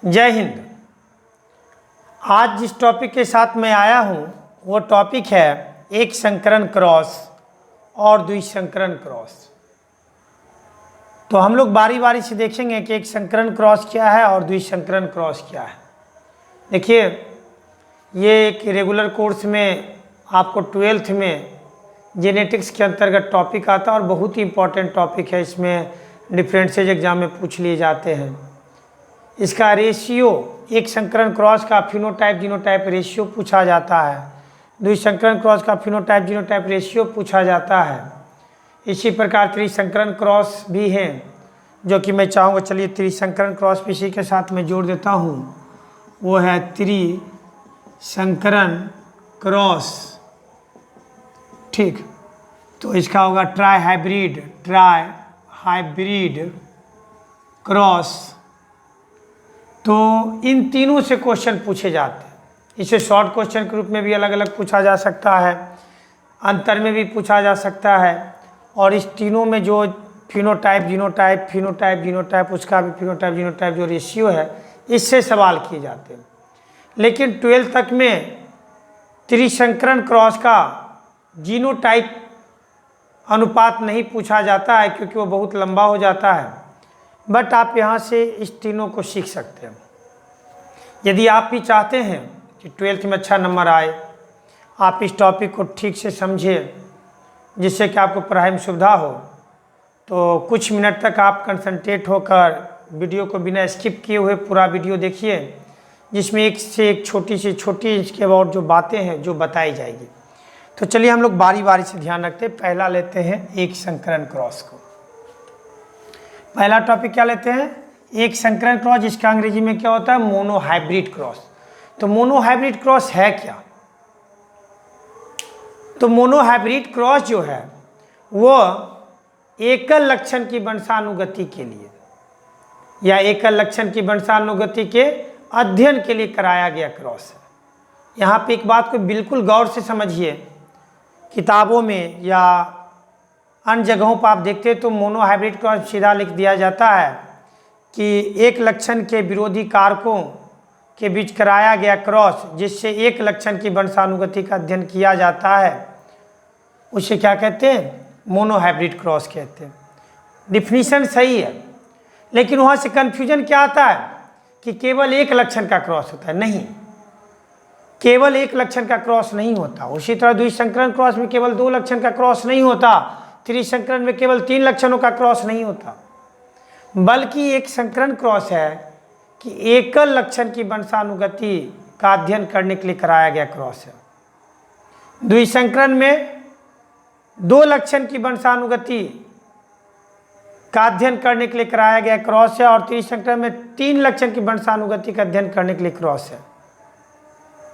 जय हिंद। आज जिस टॉपिक के साथ मैं आया हूँ वो टॉपिक है एक संकरण क्रॉस और द्विसंकरण क्रॉस। तो हम लोग बारी बारी से देखेंगे कि एक संकरण क्रॉस क्या है और द्विसंकरण क्रॉस क्या है। देखिए, ये एक रेगुलर कोर्स में आपको 12th में जेनेटिक्स के अंतर्गत टॉपिक आता है और बहुत ही इंपॉर्टेंट टॉपिक है। इसमें डिफरेंसेज एग्जाम में पूछ लिए जाते हैं। इसका रेशियो, एक संकरण क्रॉस का फिनोटाइप जीनोटाइप रेशियो पूछा जाता है, द्विसंकरण क्रॉस का फिनोटाइप जीनोटाइप रेशियो पूछा जाता है। इसी प्रकार त्रिसंकरण क्रॉस भी हैं, जो कि मैं चाहूँगा चलिए त्रिसंकरण क्रॉस भी इसी के साथ मैं जोड़ देता हूँ। वो है त्रिसंकरण क्रॉस, ठीक। तो इसका होगा ट्राई हाइब्रिड क्रॉस। तो इन तीनों से क्वेश्चन पूछे जाते हैं। इसे शॉर्ट क्वेश्चन के रूप में भी अलग अलग पूछा जा सकता है, अंतर में भी पूछा जा सकता है, और इस तीनों में जो फिनोटाइप जीनोटाइप उसका भी फिनोटाइप जीनोटाइप जो रेशियो है, इससे सवाल किए जाते हैं। लेकिन 12th तक में त्रिसंकरण क्रॉस का जीनोटाइप अनुपात नहीं पूछा जाता है, क्योंकि वो बहुत लंबा हो जाता है। बट आप यहाँ से इस तीनों को सीख सकते हैं। यदि आप भी चाहते हैं कि 12th में अच्छा नंबर आए, आप इस टॉपिक को ठीक से समझें जिससे कि आपको पढ़ाई में सुविधा हो, तो कुछ मिनट तक आप कंसंट्रेट होकर वीडियो को बिना स्किप किए हुए पूरा वीडियो देखिए, जिसमें एक से एक छोटी से छोटी इसके और जो बातें हैं जो बताई जाएगी। तो चलिए हम लोग बारी बारी से ध्यान रखते हैं। पहला लेते हैं एक संकरण क्रॉस को। पहला टॉपिक क्या लेते हैं? एक संकरण क्रॉस, जिसका अंग्रेजी में क्या होता है? Monohybrid cross. तो मोनोहाइब्रिड क्रॉस है क्या? तो मोनोहाइब्रिड क्रॉस जो है वो एकल लक्षण की वंशानुगति के लिए या एकल लक्षण की वंशानुगति के अध्ययन के लिए कराया गया क्रॉस है। यहाँ पे एक बात को बिल्कुल गौर से समझिए। किताबों में या अन्य जगहों पर आप देखते हैं तो मोनोहाइब्रिड क्रॉस सीधा लिख दिया जाता है कि एक लक्षण के विरोधी कारकों के बीच कराया गया क्रॉस, जिससे एक लक्षण की वंशानुगति का अध्ययन किया जाता है, उसे क्या कहते हैं? मोनोहाइब्रिड क्रॉस कहते हैं। डिफिनीशन सही है, लेकिन वहाँ से कन्फ्यूजन क्या आता है कि केवल एक लक्षण का क्रॉस होता है। नहीं, केवल एक लक्षण का क्रॉस नहीं होता। उसी तरह द्विसंकरण क्रॉस में केवल 2 लक्षण का क्रॉस नहीं होता, त्रिसंकरण में केवल 3 लक्षणों का क्रॉस नहीं होता, बल्कि एक संकरण क्रॉस है कि एकल लक्षण की वंशानुगति का अध्ययन करने के लिए कराया गया क्रॉस है। द्विसंकरण में 2 लक्षण की वंशानुगति का अध्ययन करने के लिए कराया गया क्रॉस है, और त्रिसंकरण में 3 लक्षण की वंशानुगति का अध्ययन करने के लिए क्रॉस है।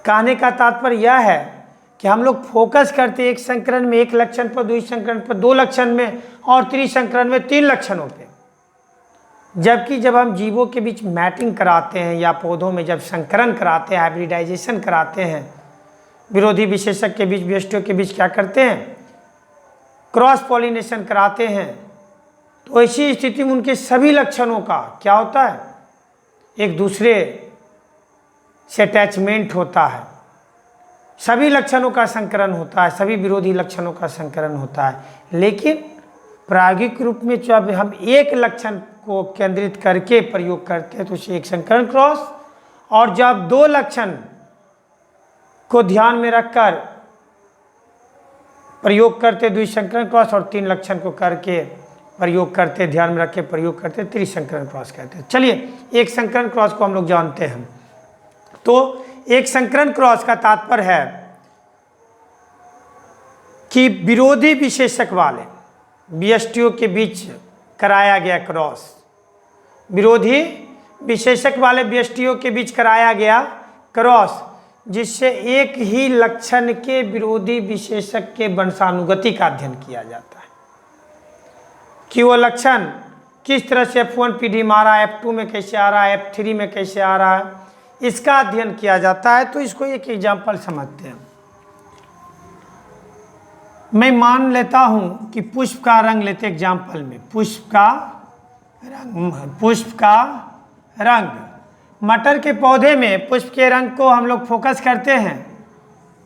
कहने का तात्पर्य यह है कि हम लोग फोकस करते हैं एक संकरण में 1 लक्षण पर, द्विसंकरण पर 2 लक्षण में, और त्रिसंकरण में 3 लक्षणों पे। जबकि जब हम जीवों के बीच मैटिंग कराते हैं या पौधों में जब संकरण कराते हैं, हाइब्रिडाइजेशन कराते हैं, विरोधी विशेषक के बीच, व्यष्टियों के बीच क्या करते हैं? क्रॉस पॉलिनेशन कराते हैं। तो ऐसी स्थिति में उनके सभी लक्षणों का क्या होता है? एक दूसरे से अटैचमेंट होता है, सभी लक्षणों का संकरण होता है, सभी विरोधी लक्षणों का संकरण होता है। लेकिन प्रायोगिक रूप में जब हम एक लक्षण को केंद्रित करके प्रयोग करते हैं तो उसे एक संकरण क्रॉस, और जब 2 लक्षण को ध्यान में रखकर प्रयोग करते द्विसंकरण क्रॉस, और 3 लक्षण को करके प्रयोग करते, ध्यान में रख के प्रयोग करते, त्रिसंकरण क्रॉस कहते हैं। चलिए एक संकरण क्रॉस को हम लोग जानते हैं। तो एक संकरण क्रॉस का तात्पर्य है कि विरोधी विशेषक वाले व्यष्टियों के बीच कराया गया क्रॉस, विरोधी विशेषक वाले व्यष्टियों के बीच कराया गया क्रॉस, जिससे एक ही लक्षण के विरोधी विशेषक के वंशानुगति का अध्ययन किया जाता है कि वो लक्षण किस तरह से F1 पीढ़ी में आ रहा है, F2 में कैसे आ रहा है, F3 में कैसे आ रहा है, इसका अध्ययन किया जाता है। तो इसको एक एग्जाम्पल समझते हैं। मैं मान लेता हूं कि पुष्प का रंग लेते एग्जाम्पल में, पुष्प का रंग मटर के पौधे में पुष्प के रंग को हम लोग फोकस करते हैं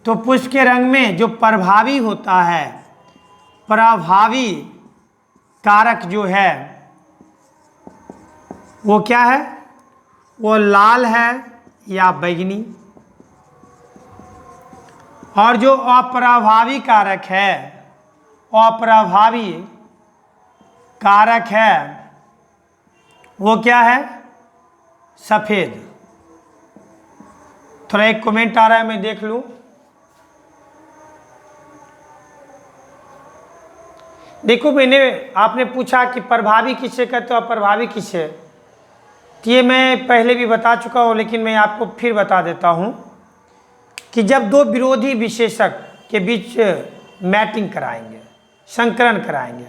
तो पुष्प के रंग में जो प्रभावी होता है, प्रभावी कारक जो है वो क्या है, वो लाल है या बैंगनी। और जो अप्रभावी कारक है, अप्रभावी कारक है वो क्या है, सफेद। थोड़ा एक कमेंट आ रहा है, मैं देख लूं। देखो आपने पूछा कि प्रभावी किसे कहते हो, अप्रभावी किसे। तो ये मैं पहले भी बता चुका हूँ, लेकिन मैं आपको फिर बता देता हूँ कि जब दो विरोधी विशेषक के बीच मैटिंग कराएंगे, संकरण कराएंगे,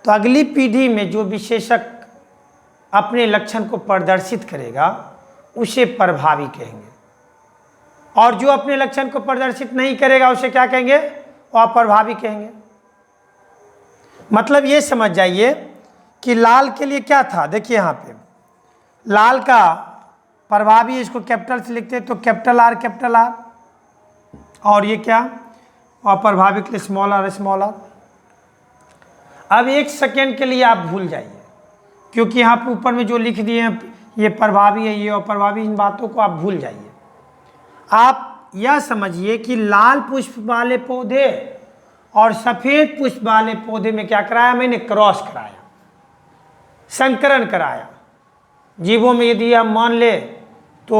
तो अगली पीढ़ी में जो विशेषक अपने लक्षण को प्रदर्शित करेगा उसे प्रभावी कहेंगे, और जो अपने लक्षण को प्रदर्शित नहीं करेगा उसे क्या कहेंगे, अप्रभावी कहेंगे। मतलब ये समझ जाइए कि लाल के लिए क्या था, देखिए यहाँ पे लाल का प्रभावी, इसको कैपिटल से लिखते हैं तो कैपिटल आर, और ये क्या, अप्रभावी के लिए स्मॉल आर। अब एक सेकेंड के लिए आप भूल जाइए, क्योंकि यहाँ पे ऊपर में जो लिख दिए हैं ये प्रभावी है, ये अप्रभावी, इन बातों को आप भूल जाइए। आप यह समझिए कि लाल पुष्प वाले पौधे और सफ़ेद पुष्प वाले पौधे में क्या कराया मैंने, क्रॉस कराया, संकरण कराया। जीवों में यदि हम मान ले तो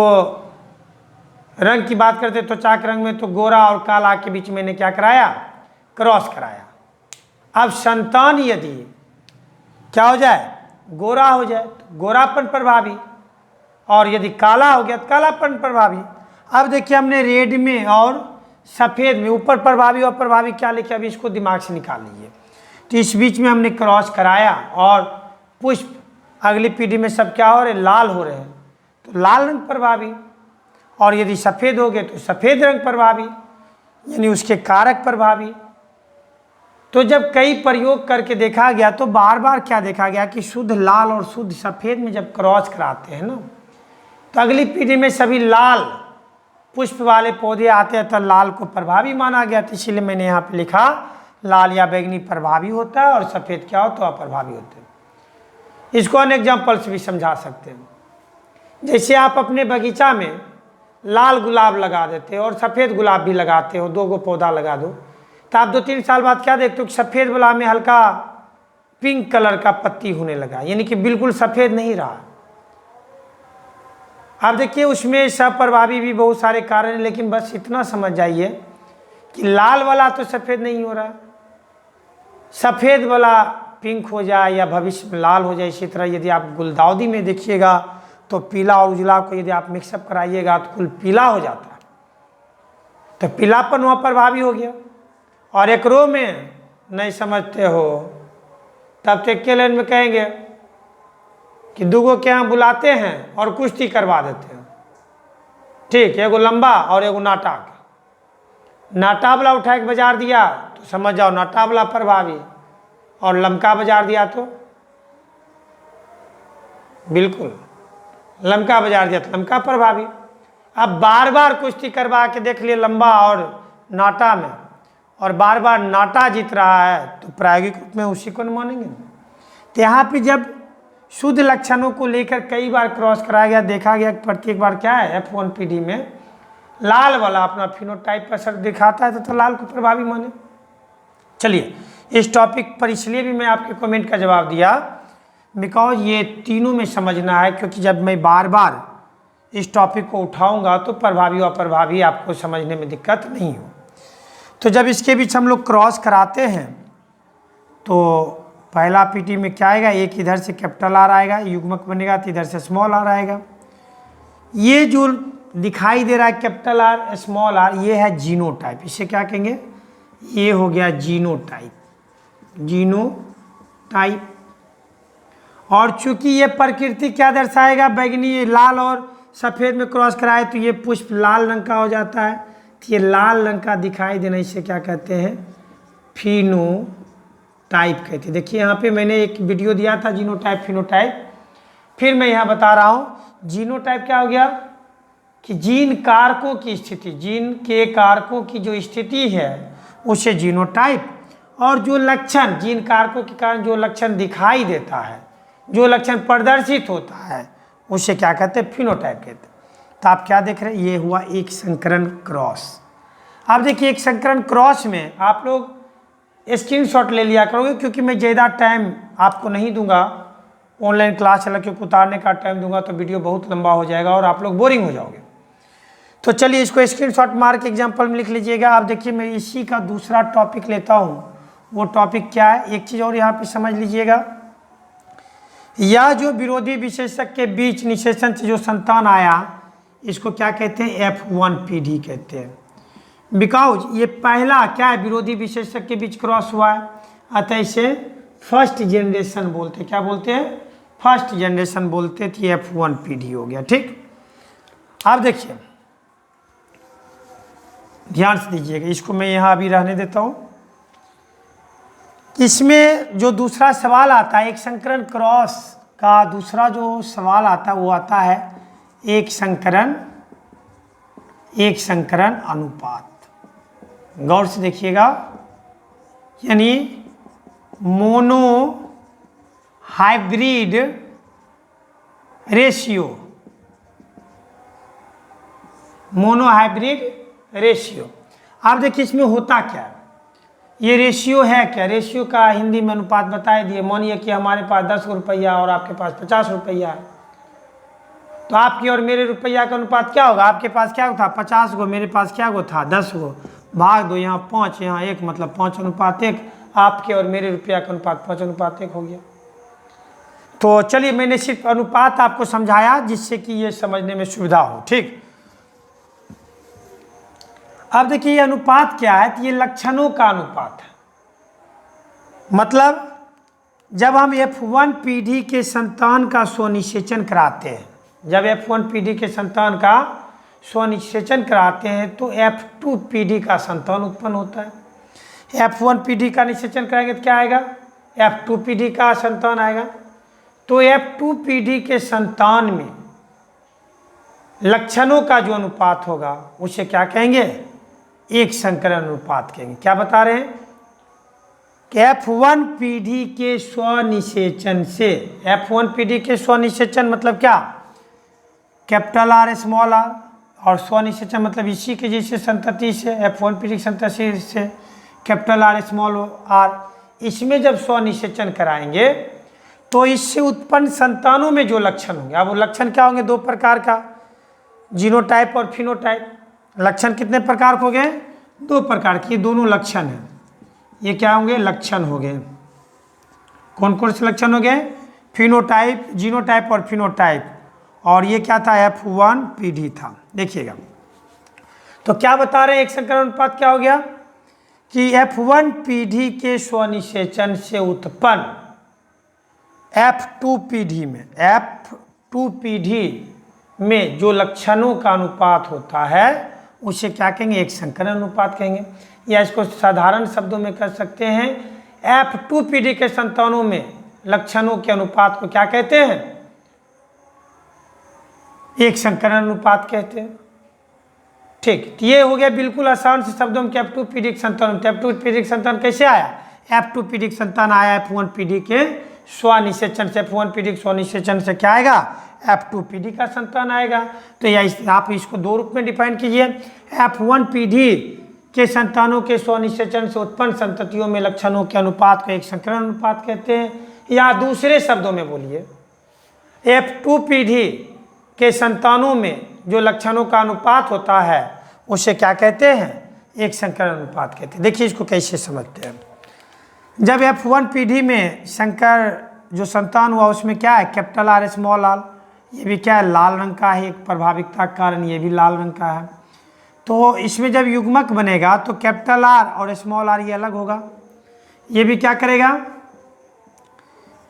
रंग की बात करते तो त्वचा के रंग में तो गोरा और काला के बीच मैंने क्या कराया, क्रॉस कराया। अब संतान यदि क्या हो जाए, गोरा हो जाए तो गोरापन प्रभावी, और यदि काला हो गया तो कालापन प्रभावी। अब देखिए हमने रेड में और सफ़ेद में ऊपर प्रभावी और प्रभावी क्या लिखे, अभी इसको दिमाग से निकाल लीजिए। तो इस बीच में हमने क्रॉस कराया और पुष्प अगली पीढ़ी में सब क्या हो रहे, लाल हो रहे हैं, तो लाल रंग प्रभावी। और यदि सफ़ेद हो गए तो सफ़ेद रंग प्रभावी, यानी उसके कारक प्रभावी। तो जब कई प्रयोग करके देखा गया तो बार बार क्या देखा गया कि शुद्ध लाल और शुद्ध सफ़ेद में जब क्रॉस कराते हैं ना, तो अगली पीढ़ी में सभी लाल पुष्प वाले पौधे आते हैं तो लाल को प्रभावी माना गया। तो इसीलिए मैंने यहाँ पे लिखा लाल या बैंगनी प्रभावी होता है और सफ़ेद क्या हो तो अप्रभावी होते हैं। इसको अन्य एग्जाम्पल से भी समझा सकते हैं। जैसे आप अपने बगीचा में लाल गुलाब लगा देते हो और सफ़ेद गुलाब भी लगाते हो, दो गो पौधा लगा दो, तो आप 2-3 साल बाद क्या देखते हो कि सफ़ेद गुलाब में हल्का पिंक कलर का पत्ती होने लगा, यानी कि बिल्कुल सफ़ेद नहीं रहा। आप देखिए उसमें सप्रभावी भी बहुत सारे कारण हैं, लेकिन बस इतना समझ जाइए कि लाल वाला तो सफ़ेद नहीं हो रहा, सफ़ेद वाला पिंक हो जाए या भविष्य में लाल हो जाए। इसी तरह यदि आप गुलदाउदी में देखिएगा तो पीला और उजला को यदि आप मिक्सअप कराइएगा तो कुल पीला हो जाता है, तो पीलापन वहाँ प्रभावी हो गया। और एक रो में नहीं समझते हो तब तो के लाइन में कहेंगे कि दूगो के यहाँ बुलाते हैं और कुश्ती करवा देते हैं, ठीक, एगो लंबा और एगो नाटा के। नाटा वाला उठा के बाजार दिया तो समझ जाओ नाटा वाला प्रभावी, और लमका बाजार दिया तो बिल्कुल लमका बाजार दिया तो लमका प्रभावी। अब बार बार कुश्ती करवा के देख लिए लंबा और नाटा में, और बार बार नाटा जीत रहा है तो प्रायोगिक रूप में उसी को मानेंगे। तो यहाँ पे जब शुद्ध लक्षणों को लेकर कई बार क्रॉस कराया गया, देखा गया प्रत्येक बार क्या है, F1 पीढ़ी में लाल वाला अपना फिनोटाइप पर असर दिखाता है तो लाल को प्रभावी माने। चलिए इस टॉपिक पर इसलिए भी मैं आपके कमेंट का जवाब दिया बिकॉज ये तीनों में समझना है, क्योंकि जब मैं बार बार इस टॉपिक को उठाऊंगा तो प्रभावी और अप्रभावी आपको समझने में दिक्कत नहीं हो। तो जब इसके बीच हम लोग क्रॉस कराते हैं तो पहला पीटी में क्या आएगा, एक इधर से कैपिटल आर आएगा, युग्मक बनेगा, तो इधर से स्मॉल आर आएगा। ये जो दिखाई दे रहा है कैपिटल आर स्मॉल आर, ये है जीनोटाइप। इसे क्या कहेंगे, ये हो गया जीनोटाइप, जीनोटाइप। और चूंकि ये प्रकृति क्या दर्शाएगा, बैगनी लाल और सफ़ेद में क्रॉस कराए तो ये पुष्प लाल रंग का हो जाता है। तो ये लाल रंग का दिखाई देना इसे क्या कहते हैं, फिनोटाइप कहते हैं। देखिए यहाँ पे मैंने एक वीडियो दिया था जीनोटाइप फिनोटाइप। फिर मैं यहाँ बता रहा हूँ जीनोटाइप क्या हो गया कि जीन कारकों की स्थिति, जीन के कारकों की जो स्थिति है उसे जीनोटाइप, और जो लक्षण जीन कारकों के कारण जो लक्षण दिखाई देता है, जो लक्षण प्रदर्शित होता है उसे क्या कहते हैं, फिनोटाइप कहते हैं। तो आप क्या देख रहे हैं, ये हुआ एक संकरण क्रॉस। अब देखिए एक संकरण क्रॉस में आप लोग स्क्रीनशॉट ले लिया करोगे, क्योंकि मैं ज़्यादा टाइम आपको नहीं दूंगा, ऑनलाइन क्लास चला क्योंकि उतारने का टाइम दूंगा तो वीडियो बहुत लंबा हो जाएगा और आप लोग बोरिंग हो जाओगे। तो चलिए इसको स्क्रीनशॉट मार के एग्जाम्पल में लिख लीजिएगा। आप देखिए मैं इसी का दूसरा टॉपिक लेता हूँ। वो टॉपिक क्या है, एक चीज़ और यहाँ पे समझ लीजिएगा, या जो विरोधी विशेषक के बीच निषेचन से जो संतान आया इसको क्या कहते हैं, F1 पीढ़ी कहते हैं। बिकॉज ये पहला क्या है, विरोधी विशेषक के बीच क्रॉस हुआ है, अतः इसे फर्स्ट जनरेशन बोलते, क्या बोलते हैं, फर्स्ट जनरेशन बोलते थे, F1 पीढ़ी हो गया। ठीक, अब देखिए ध्यान से दीजिएगा, इसको मैं यहाँ अभी रहने देता हूँ। इसमें जो दूसरा सवाल आता है, एक संकरण क्रॉस का दूसरा जो सवाल आता है वो आता है एक संकरण अनुपात। गौर से देखिएगा, यानी mono hybrid ratio, mono hybrid ratio. आप देखिए इसमें होता क्या है, ये रेशियो है क्या, रेशियो का हिंदी में अनुपात बता दिए। मानिए कि हमारे पास 10 रुपया और आपके पास 50 रुपया है, तो आपके और मेरे रुपया का अनुपात क्या होगा, आपके पास क्या था 50 गो, मेरे पास क्या गो था 10 गो, भाग दो, यहाँ 5 यहाँ 1, मतलब 5:1, आपके और मेरे रुपया का अनुपात 5:1 हो गया। तो चलिए मैंने सिर्फ अनुपात आपको समझाया जिससे कि ये समझने में सुविधा हो। ठीक, अब देखिए ये अनुपात क्या है, तो ये लक्षणों का अनुपात है। मतलब जब हम F1 पीढ़ी के संतान का स्वनिषेचन कराते हैं, जब F1 पीढ़ी के संतान का स्वनिषेचन कराते हैं तो F2 पीढ़ी का संतान उत्पन्न होता है। F1 पीढ़ी का निषेचन कराएंगे तो क्या आएगा, F2 पीढ़ी का संतान आएगा। तो F2 पीढ़ी के संतान में लक्षणों का जो अनुपात होगा उसे क्या कहेंगे, एक संकरण अनुपात कहेंगे। क्या बता रहे हैं कि F1 पीढ़ी के स्वनिषेचन से, F1 पीढ़ी के स्वनिषेचन मतलब क्या, कैपिटल R स्मॉल r, और स्वनिषेचन मतलब इसी के जैसे संतति से, F1 पीढ़ी की संतति से कैपिटल R स्मॉल r, इसमें जब स्वनिषेचन कराएंगे तो इससे उत्पन्न संतानों में जो लक्षण होंगे, अब वो लक्षण क्या होंगे, दो प्रकार का, जीनोटाइप और फिनोटाइप। लक्षण कितने प्रकार के हो गए, दो प्रकार के, दोनों लक्षण हैं। ये क्या होंगे, लक्षण हो गए। कौन कौन से लक्षण हो गए, फिनोटाइप, जीनोटाइप और फिनोटाइप। और ये क्या था, F1 पीढ़ी था। देखिएगा तो क्या बता रहे हैं, एक संकरण अनुपात क्या हो गया कि F1 पीढ़ी के स्वनिषेचन से उत्पन्न F2 पीढ़ी में, F2 पीढ़ी में जो लक्षणों का अनुपात होता है उसे क्या कहेंगे, एक संकरण अनुपात कहेंगे। या इसको साधारण शब्दों में कर सकते हैं, F2 पीढ़ी के संतानों में लक्षणों के अनुपात को क्या कहते हैं, एक संकरण अनुपात कहते हैं। ठीक, ये हो गया बिल्कुल आसान से शब्दों में कि F2 पीढ़ी के संतान। F2 पीढ़ी के संतान कैसे आया, F2 पीढ़ी के संतान आया F1 पीढ़ी के स्वनिषेचन से। F1 पीढ़ी के स्वनिषेचन से क्या आएगा, F2 पीढ़ी का संतान आएगा। तो या आप इसको दो रूप में डिफाइन कीजिए, F1 पीढ़ी के संतानों के स्वनिषेचन से उत्पन्न संततियों में लक्षणों के अनुपात को एक संकरण अनुपात कहते हैं। या दूसरे शब्दों में बोलिए, F2 पीढ़ी के संतानों में जो लक्षणों का अनुपात होता है उसे क्या कहते हैं, एक संकरण अनुपात कहते हैं। देखिए इसको कैसे समझते हैं। जब F1 पीढ़ी में संकर जो संतान हुआ उसमें क्या है, कैपिटल R स्मॉल r, ये भी क्या है, लाल रंग का है, एक प्रभाविकता के कारण ये भी लाल रंग का है। तो इसमें जब युग्मक बनेगा तो कैपिटल R और स्मॉल r ये अलग होगा, ये भी क्या करेगा,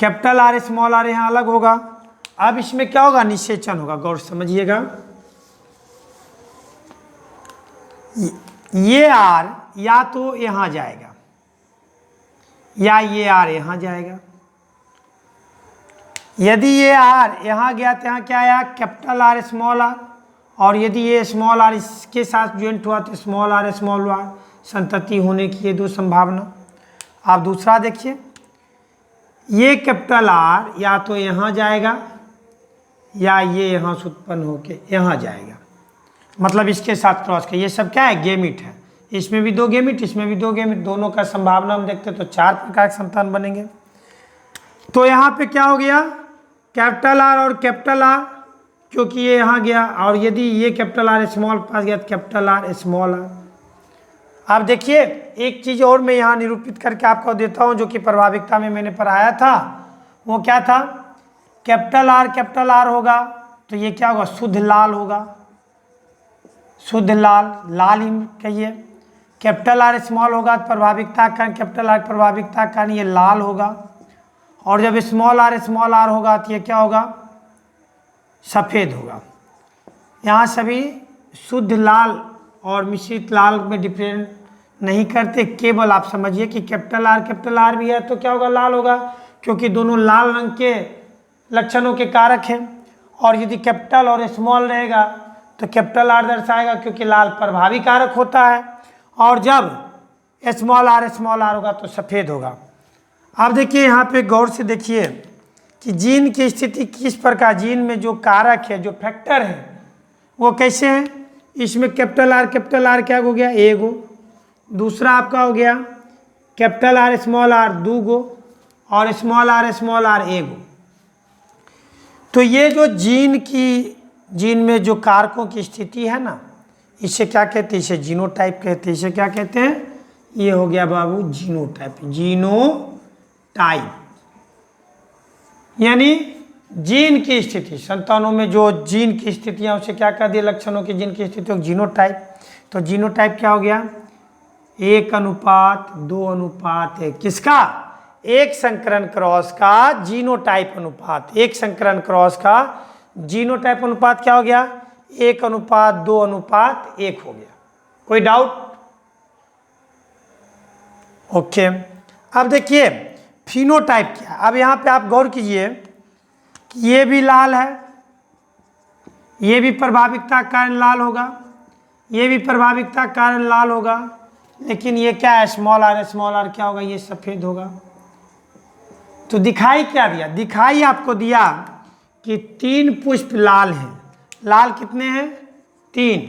कैपिटल R स्मॉल r यहाँ अलग होगा। अब इसमें क्या होगा, निषेचन होगा। गौर समझिएगा, ये R या तो यहाँ जाएगा या ये R यहाँ जाएगा। यदि ये आर यहाँ गया तो यहाँ क्या आया, कैपिटल आर स्मॉल आर, और यदि ये स्मॉल आर इसके साथ ज्वाइंट हुआ तो स्मॉल आर, संतति होने की ये दो संभावना। आप दूसरा देखिए, ये कैपिटल आर या तो यहाँ जाएगा या ये यहाँ से उत्पन्न होके यहाँ जाएगा, मतलब इसके साथ क्रॉस के, ये सब क्या है, गेमिट है। इसमें भी दो गेमिट, इसमें भी दो गेमिट, दोनों का संभावना हम देखते तो 4 प्रकार के संतान बनेंगे। तो यहाँ पे क्या हो गया, कैपिटल आर और कैपिटल आर, क्योंकि ये यहाँ गया, और यदि ये कैपिटल आर स्मॉल पास गया तो कैपिटल आर स्मॉल आर। आप देखिए एक चीज़ और मैं यहाँ निरूपित करके आपको देता हूँ, जो कि प्रभाविकता में मैंने पढ़ाया था। वो क्या था, कैपिटल आर होगा तो ये क्या होगा, शुद्ध लाल होगा, शुद्ध लाल, लाल ही कहिए। कैपिटल आर स्मॉल होगा तो प्रभाविकता का, कैपिटल आर प्रभाविकता का ये लाल होगा, और जब स्मॉल आर होगा तो ये क्या होगा, सफ़ेद होगा। यहाँ सभी शुद्ध लाल और मिश्रित लाल में डिफरेंट नहीं करते, केवल आप समझिए कि कैपिटल आर भी है तो क्या होगा, लाल होगा, क्योंकि दोनों लाल रंग के लक्षणों के कारक हैं। और यदि कैपिटल और स्मॉल रहेगा तो कैपिटल आर दर्शाएगा, क्योंकि लाल प्रभावी कारक होता है, और जब स्मॉल आर होगा तो सफ़ेद होगा। आप देखिए यहाँ पे गौर से देखिए कि जीन की स्थिति किस प्रकार, जीन में जो कारक है, जो फैक्टर है, वो कैसे हैं। इसमें कैपिटल आर क्या हो गया, एगो, दूसरा आपका हो गया कैपिटल आर 2 गो, और स्मॉल आर एगो। तो ये जो जीन में जो कारकों की स्थिति है ना, इसे क्या कहते हैं, इसे जीनोटाइप कहते हैं। इसे क्या कहते हैं, ये हो गया बाबू जीनोटाइप, जीनोटाइप यानी जीन की स्थिति, संतानों में जो जीन की स्थितियां, उसे क्या कह दिया, लक्षणों की जीन की स्थिति जीनोटाइप। तो जीनोटाइप क्या हो गया, 1:2:1, किसका, एक संकरण क्रॉस का जीनोटाइप अनुपात, एक संकरण क्रॉस का जीनोटाइप अनुपात क्या हो गया, 1:2:1 हो गया। कोई डाउट, ओके। अब देखिए फिनोटाइप क्या, अब यहाँ पे आप गौर कीजिए कि ये भी लाल है, ये भी प्रभाविकता के कारण लाल होगा, ये भी प्रभाविकता के कारण लाल होगा, लेकिन ये क्या है, स्मॉल आर क्या होगा, ये सफ़ेद होगा। तो दिखाई क्या दिया, दिखाई आपको दिया कि 3 पुष्प लाल हैं। लाल कितने हैं, 3,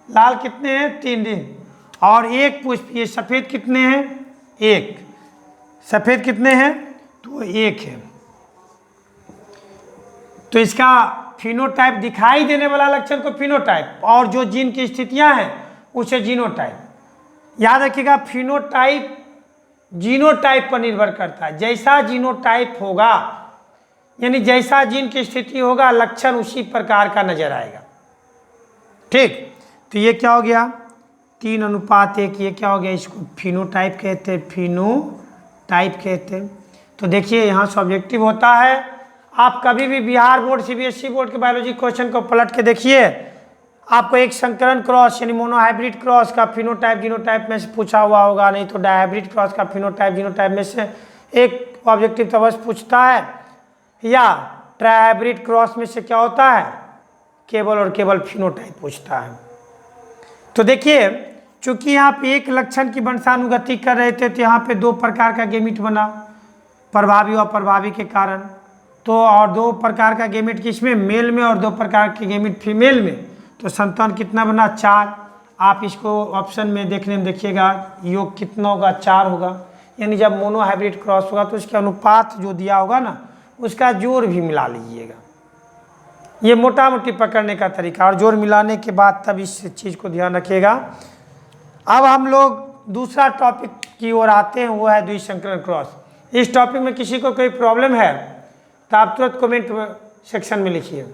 लाल कितने हैं, 3, और 1 पुष्प, ये सफ़ेद कितने हैं, 1, सफ़ेद कितने हैं, तो 1 है। तो इसका फिनोटाइप, दिखाई देने वाला लक्षण को फिनोटाइप, और जो जीन की स्थितियां हैं उसे जीनोटाइप। याद रखिएगा, फिनोटाइप जीनोटाइप पर निर्भर करता है। जैसा जीनोटाइप होगा, यानी जैसा जीन की स्थिति होगा, लक्षण उसी प्रकार का नजर आएगा। ठीक, तो ये क्या हो गया, 3:1, ये क्या हो गया, इसको फिनोटाइप कहते हैं, फिनोटाइप कहते हैं। तो देखिए यहाँ सब्जेक्टिव होता है, आप कभी भी बिहार बोर्ड, सीबीएसई बोर्ड के बायोलॉजी क्वेश्चन को पलट के देखिए, आपको एक संकरण क्रॉस यानी मोनोहाइब्रिड क्रॉस का फिनोटाइप जीनोटाइप में से पूछा हुआ होगा, नहीं तो डायहाइब्रिड क्रॉस का फिनोटाइप जीनोटाइप में से एक ऑब्जेक्टिव तो बस पूछता है, या ट्राइहाइब्रिड क्रॉस में से क्या होता है, केवल और केवल फिनोटाइप पूछता है। तो देखिए चूंकि यहाँ पे एक लक्षण की वंशानुगति कर रहे थे, तो यहाँ पे 2 प्रकार का गेमिट बना, प्रभावी और अप्रभावी के कारण। तो और 2 प्रकार का गेमिट किसमें, मेल में, और 2 प्रकार के गेमिट फीमेल में, तो संतान कितना बना, 4। आप इसको ऑप्शन में देखने में देखिएगा, योग कितना होगा, 4 होगा। यानी जब मोनोहाइब्रिड क्रॉस होगा तो उसके अनुपात जो दिया होगा ना, उसका जोड़ भी मिला लीजिएगा। ये मोटा मोटी पकड़ने का तरीका, और जोड़ मिलाने के बाद तब इस चीज़ को ध्यान रखिएगा। अब हम लोग दूसरा टॉपिक की ओर आते हैं, वो है द्विसंकरण क्रॉस। इस टॉपिक में किसी को कोई प्रॉब्लम है तो आप तुरंत कमेंट सेक्शन में लिखिए।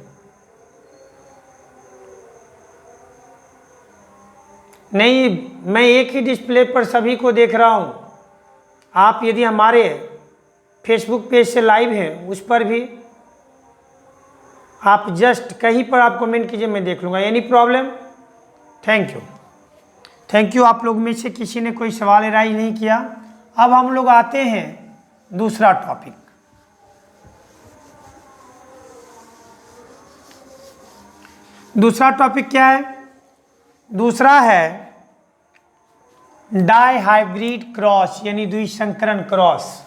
नहीं, मैं एक ही डिस्प्ले पर सभी को देख रहा हूँ। आप यदि हमारे फेसबुक पेज से लाइव हैं, उस पर भी आप जस्ट कहीं पर आप कमेंट कीजिए, मैं देख लूँगा। Any problem, thank you, thank you. आप लोग में से किसी ने कोई सवाल राइज नहीं किया। अब हम लोग आते हैं दूसरा टॉपिक। दूसरा टॉपिक क्या है? दूसरा है डाई हाइब्रिड क्रॉस यानी द्विसंकरण क्रॉस।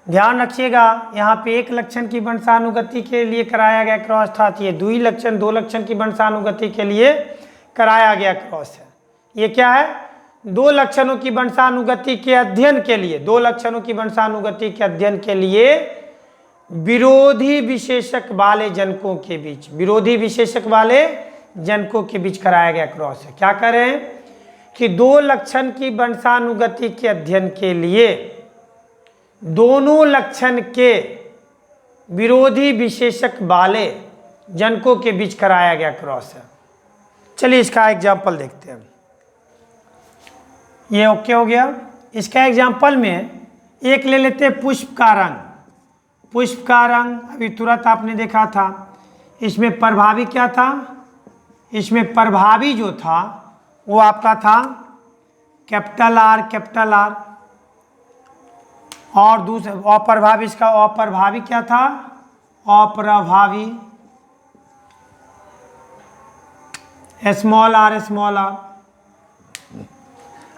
ध्यान रखिएगा, यहाँ पे एक लक्षण की वंशानुगति के लिए कराया गया क्रॉस था, ये द्विलक्षण दो लक्षण की वंशानुगति के लिए कराया गया क्रॉस है। ये क्या है? दो लक्षणों की वंशानुगति के अध्ययन के लिए, दो लक्षणों की वंशानुगति के अध्ययन के लिए विरोधी विशेषक वाले जनकों के बीच, विरोधी विशेषक वाले जनकों के बीच कराया गया क्रॉस है। क्या कर रहे हैं कि दो लक्षण की वंशानुगति के अध्ययन के लिए दोनों लक्षण के विरोधी विशेषक वाले जनकों के बीच कराया गया क्रॉस है। चलिए इसका एग्जाम्पल देखते हैं। ये ओके हो गया। इसका एग्जाम्पल में एक ले लेते हैं पुष्प का रंग। पुष्प का रंग अभी तुरंत आपने देखा था। इसमें प्रभावी क्या था? इसमें प्रभावी जो था वो आपका था कैपिटल आर, कैपिटल आर। और दूसरा अप्रभावी, इसका अप्रभावी क्या था? अप्रभावी स्मॉल आर, स्मॉल आर।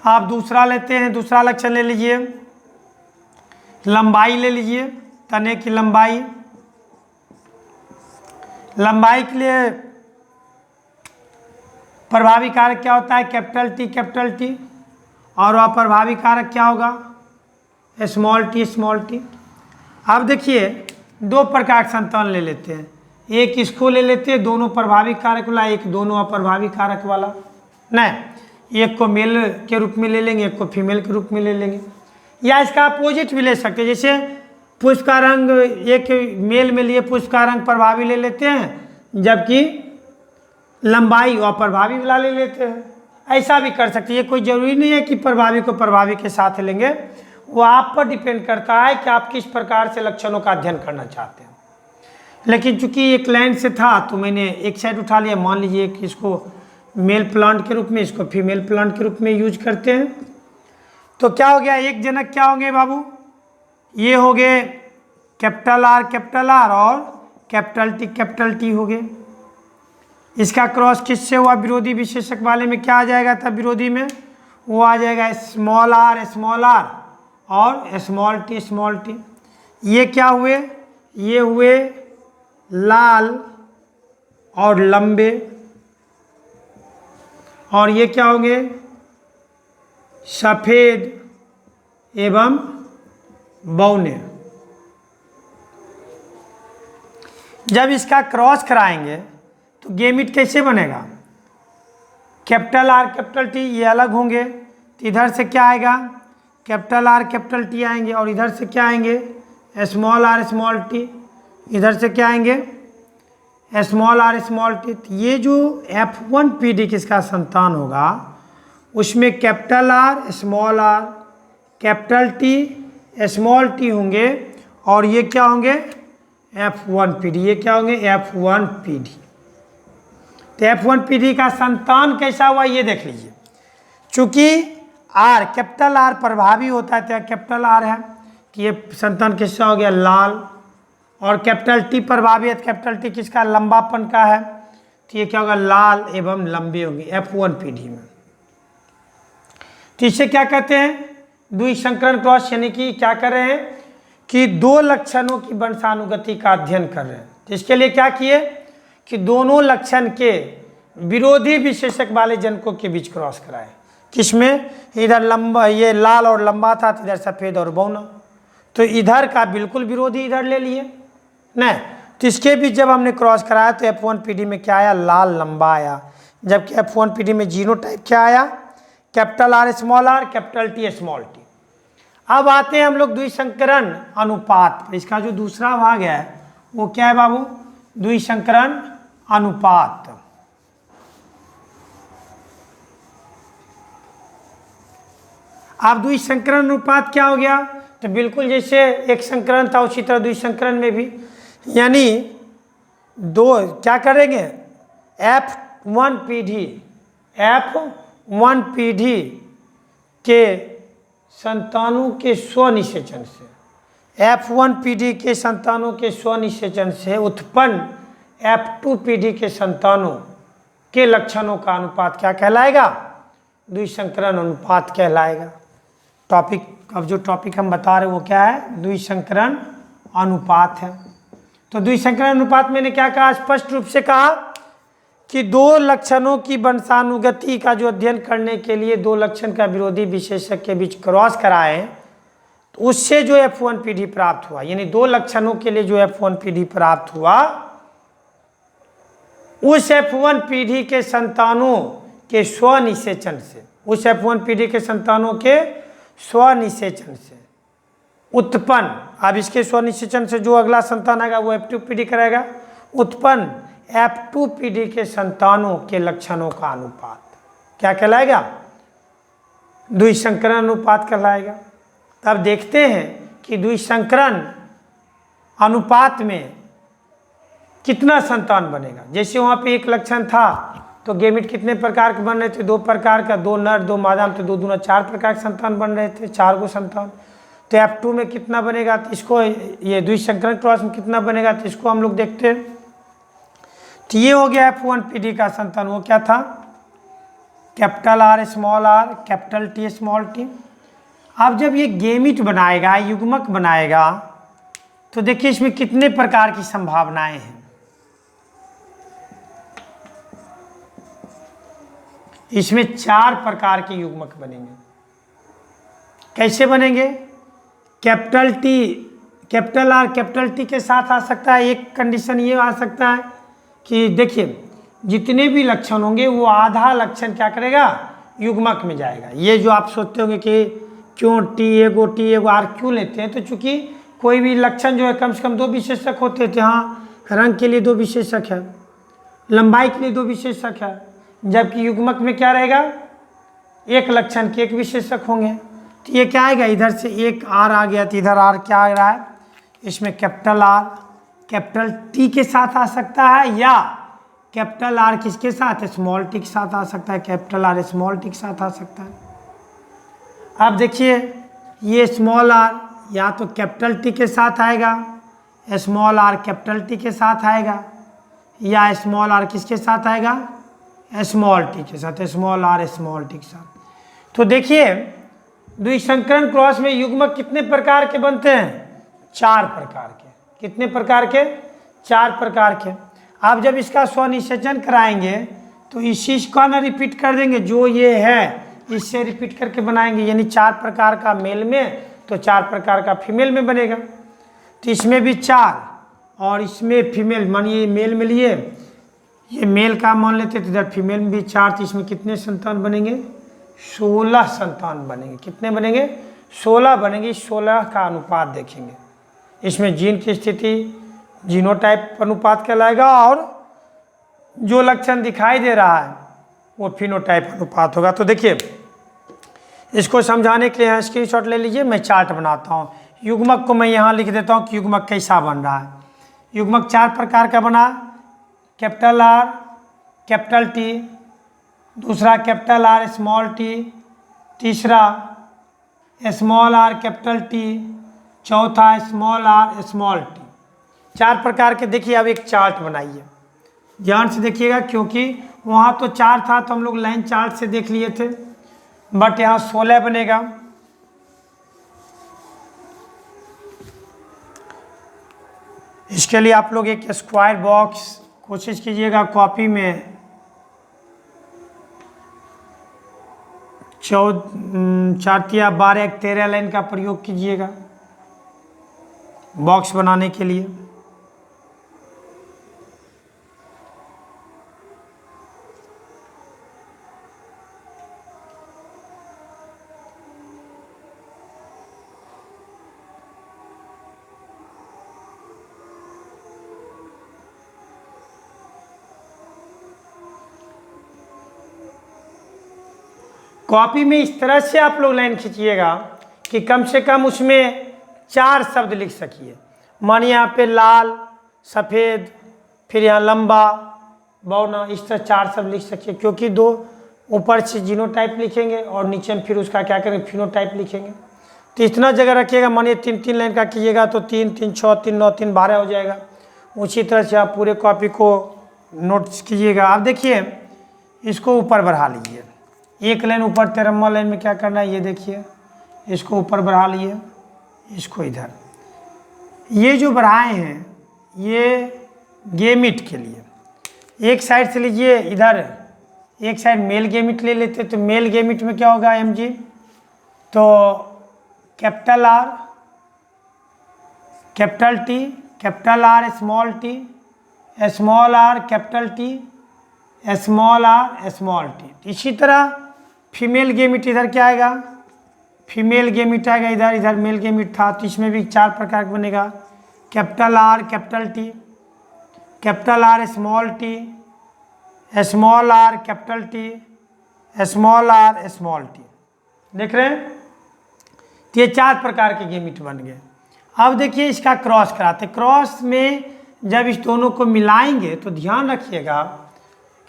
आप दूसरा लेते हैं, दूसरा लक्षण ले लीजिए, लंबाई ले लीजिए, तने की लंबाई। लंबाई के लिए प्रभावी कारक क्या होता है? Capital T, capital T. और अप्रभावी कारक क्या होगा? Small T, small T. अब देखिए दो प्रकार के संतान ले लेते हैं, एक इसको ले लेते हैं दोनों प्रभावी कारक वाला, एक दोनों अप्रभावी कारक वाला। नहीं, एक को मेल के रूप में ले लेंगे, एक को फीमेल के रूप में ले लेंगे, या इसका अपोजिट भी ले सकते हैं। जैसे पुष्प का रंग एक मेल में लिए पुष्प का रंग प्रभावी ले लेते हैं, जबकि लंबाई अप्रभावी वाला ले लेते हैं। ऐसा भी कर सकते हैं। ये कोई ज़रूरी नहीं है कि प्रभावी को प्रभावी के साथ लेंगे, वो आप पर डिपेंड करता है कि आप किस प्रकार से लक्षणों का अध्ययन करना चाहते हैं। लेकिन चूंकि एक लाइन से था तो मैंने एक साइड उठा लिया। मान लीजिए कि इसको मेल प्लांट के रूप में, इसको फीमेल प्लांट के रूप में यूज करते हैं, तो क्या हो गया? एक जनक क्या होंगे बाबू? ये हो गए कैपिटल आर और कैपिटल टी हो गए। इसका क्रॉस किससे हुआ? विरोधी विशेषक वाले में क्या आ जाएगा था? विरोधी में वो आ जाएगा स्मॉल आर और स्मॉल टी। ये क्या हुए? ये हुए लाल और लंबे, और ये क्या होंगे? सफेद एवं बौने। जब इसका क्रॉस कराएंगे तो गेमिट कैसे बनेगा? कैपिटल आर, कैपिटल टी ये अलग होंगे, तो इधर से क्या आएगा? कैपिटल आर, कैपिटल टी आएंगे, और इधर से क्या आएंगे? Small R, small T. इधर से क्या आएंगे? Small R, small T. ये जो F1 PD किसका संतान होगा, उसमें capital R, capital T, small T होंगे, और ये क्या होंगे? F1 PD। ये क्या होंगे? F1 PD। तो F1 PD का संतान कैसा हुआ ये देख लीजिए। चूंकि आर, कैपिटल आर प्रभावी होता है, तो कैपिटल आर है कि ये संतान किसका हो गया? लाल। और कैपिटल टी प्रभावी है, कैपिटल टी किसका? लंबापन का है, तो ये क्या होगा? लाल एवं लंबे होंगे F1 PD में। तो इसे क्या कहते हैं? द्विसंकरण क्रॉस। यानी कि क्या कर रहे हैं कि दो लक्षणों की वंशानुगति का अध्ययन कर रहे हैं। तो इसके लिए क्या किए कि दोनों लक्षण के विरोधी विशेषक वाले जनकों के बीच क्रॉस कराए। किसमें? इधर लंबा, ये लाल और लंबा था, तो इधर सफ़ेद और बौना, तो इधर का बिल्कुल विरोधी इधर ले लिए नहीं। तो इसके बीच जब हमने क्रॉस कराया तो F1 PD में क्या आया? लाल लंबा आया। जबकि F1 PD में जीनोटाइप क्या आया? Capital R, capital T, small T. अब आते हैं हम लोग द्विसंकरण अनुपात। इसका जो दूसरा भाग है वो क्या है बाबू? द्विसंकरण अनुपात। अब द्विसंकरण अनुपात क्या हो गया? तो बिल्कुल जैसे एक संकरण था उसी तरह द्विसंकरण में भी, यानी दो क्या करेंगे? F1 PD के संतानों के स्वनिषेचन से, F1 PD के संतानों के स्वनिषेचन से उत्पन्न F2 PD के संतानों के लक्षणों का अनुपात क्या कहलाएगा? द्विसंकरण अनुपात कहलाएगा। टॉपिक, अब जो टॉपिक हम बता रहे हैं वो क्या है? द्विसंकरण अनुपात है। तो द्विसंकरण अनुपात मैंने क्या कहा? स्पष्ट रूप से कहा कि दो लक्षणों की वंशानुगति का जो अध्ययन करने के लिए दो लक्षण का विरोधी विशेषक के बीच क्रॉस कराए, तो उससे जो F1 पीढ़ी प्राप्त हुआ, यानी दो लक्षणों के लिए जो F1 पीढ़ी प्राप्त हुआ, उस F1 पीढ़ी के संतानों के स्वनिषेचन से, उस F1 पीढ़ी के संतानों के स्वनिषेचन से उत्पन्न, अब इसके स्वनिषेचन से जो अगला संतान आएगा वो F2 पीढ़ी कराएगा, उत्पन्न F2 पीढ़ी के संतानों के लक्षणों का अनुपात क्या कहलाएगा? द्विसंकरण अनुपात कहलाएगा। तब देखते हैं कि द्विसंकरण अनुपात में कितना संतान बनेगा। जैसे वहाँ पे एक लक्षण था तो गेमिट कितने प्रकार के बन रहे थे? दो प्रकार का, दो नर दो मादा, तो दो दूना चार प्रकार के संतान बन रहे थे, 4 गो संतान। तो F2 में कितना बनेगा? तो इसको, ये द्विसंकरण क्रॉस में कितना बनेगा? तो इसको हम लोग देखते हैं। तो ये हो गया F1 पीढ़ी का संतान, वो क्या था? Capital R small r, capital T small t। अब जब ये गेमिट बनाएगा, युग्मक बनाएगा, तो देखिए इसमें कितने प्रकार की संभावनाएं हैं। इसमें 4 प्रकार के युग्मक बनेंगे। कैसे बनेंगे? Capital T, capital R, capital T के साथ आ सकता है। एक कंडीशन ये आ सकता है कि देखिए जितने भी लक्षण होंगे वो आधा लक्षण क्या करेगा? युग्मक में जाएगा। ये जो आप सोचते होंगे कि क्यों T एगो R क्यों लेते हैं, तो चूंकि कोई भी लक्षण जो है कम से कम 2 विशेषक होते थे। हाँ, रंग के लिए 2 विशेषक है, लंबाई के लिए 2 विशेषक है, जबकि युग्मक में क्या रहेगा? एक लक्षण के 1 विशेषक होंगे। तो ये क्या आएगा? इधर से एक R आ गया, तो इधर R क्या आ रहा है? इसमें कैपिटल R कैपिटल T के साथ आ सकता है, या कैपिटल R किसके साथ? स्मॉल t के साथ आ सकता है, कैपिटल R स्मॉल t के साथ आ सकता है। अब देखिए ये स्मॉल r या तो कैपिटल T के साथ आएगा, स्मॉल r कैपिटल T के साथ आएगा, या स्मॉल r किसके साथ आएगा? स्मॉल t के साथ, स्मॉल r स्मॉल t के साथ। तो देखिए द्विसंकरण क्रॉस में युग्मक कितने प्रकार के बनते हैं? 4 प्रकार के। कितने प्रकार के? 4 प्रकार के। आप जब इसका स्वनिषेचन कराएंगे तो इस चीज का ना रिपीट कर देंगे, जो ये है इससे रिपीट करके बनाएंगे, यानी 4 प्रकार का मेल में तो 4 प्रकार का फीमेल में बनेगा। तो इसमें भी 4 और इसमें फीमेल, मानिए मेल में लिए, ये मेल का मान लेते तो इधर फीमेल में भी 4, तो इसमें कितने संतान बनेंगे? 16 संतान बनेंगे। कितने बनेंगे? 16 बनेंगे। 16 का अनुपात देखेंगे। इसमें जीन की स्थिति जीनोटाइप अनुपात कहलाएगा, और जो लक्षण दिखाई दे रहा है वो फिनोटाइप अनुपात होगा। तो देखिए इसको समझाने के लिए यहाँ स्क्रीनशॉट ले लीजिए, मैं चार्ट बनाता हूँ। युग्मक को मैं यहाँ लिख देता हूँ कि युग्मक कैसा बन रहा है। युग्मक 4 प्रकार का बना, कैपिटल R कैपिटल T, दूसरा कैपिटल R स्मॉल t, तीसरा स्मॉल r कैपिटल T, चौथा स्मॉल r स्मॉल t। 4 प्रकार के। देखिए अब एक चार्ट बनाइए, ध्यान से देखिएगा, क्योंकि वहाँ तो 4 था तो हम लोग लाइन चार्ट से देख लिए थे, बट यहाँ 16 बनेगा। इसके लिए आप लोग एक स्क्वायर बॉक्स कोशिश कीजिएगा कॉपी में 4 या 12 13 लाइन का प्रयोग कीजिएगा बॉक्स बनाने के लिए। कॉपी में इस तरह से आप लोग लाइन खींचिएगा कि कम से कम उसमें 4 शब्द लिख सकिए। मानिए यहाँ पे लाल, सफ़ेद, फिर यहाँ लंबा, बौना, इस तरह 4 शब्द लिख सकिए, क्योंकि 2 ऊपर से जीनोटाइप लिखेंगे और नीचे में फिर उसका क्या करेंगे? फिनोटाइप लिखेंगे। तो इतना जगह रखिएगा। मानिए 3-3 लाइन का कीजिएगा तो 3 3 6 3 9 3 12 हो जाएगा। उसी तरह से आप पूरे कॉपी को नोट कीजिएगा। आप देखिए इसको ऊपर बढ़ा लीजिए, एक लाइन ऊपर 13वां लाइन में क्या करना है ये देखिए, इसको ऊपर बढ़ा लिए, इसको इधर। ये जो बढ़ाए हैं ये गेमिट के लिए, एक साइड से लीजिए इधर, एक साइड मेल गेमिट ले लेते, तो मेल गेमिट में क्या होगा mg, तो capital R capital T, capital R small t, small r capital T, small r small t। इसी तरह फीमेल गेमिट इधर क्या आएगा, फीमेल गेमिट आएगा इधर, इधर मेल गेमिट था, तो इसमें भी 4 प्रकार का बनेगा, capital R capital T, capital R small t, small r capital T, small r small t। देख रहे हैं, तो ये 4 प्रकार के गेमिट बन गए। अब देखिए इसका क्रॉस कराते, क्रॉस में जब इस दोनों को मिलाएंगे तो ध्यान रखिएगा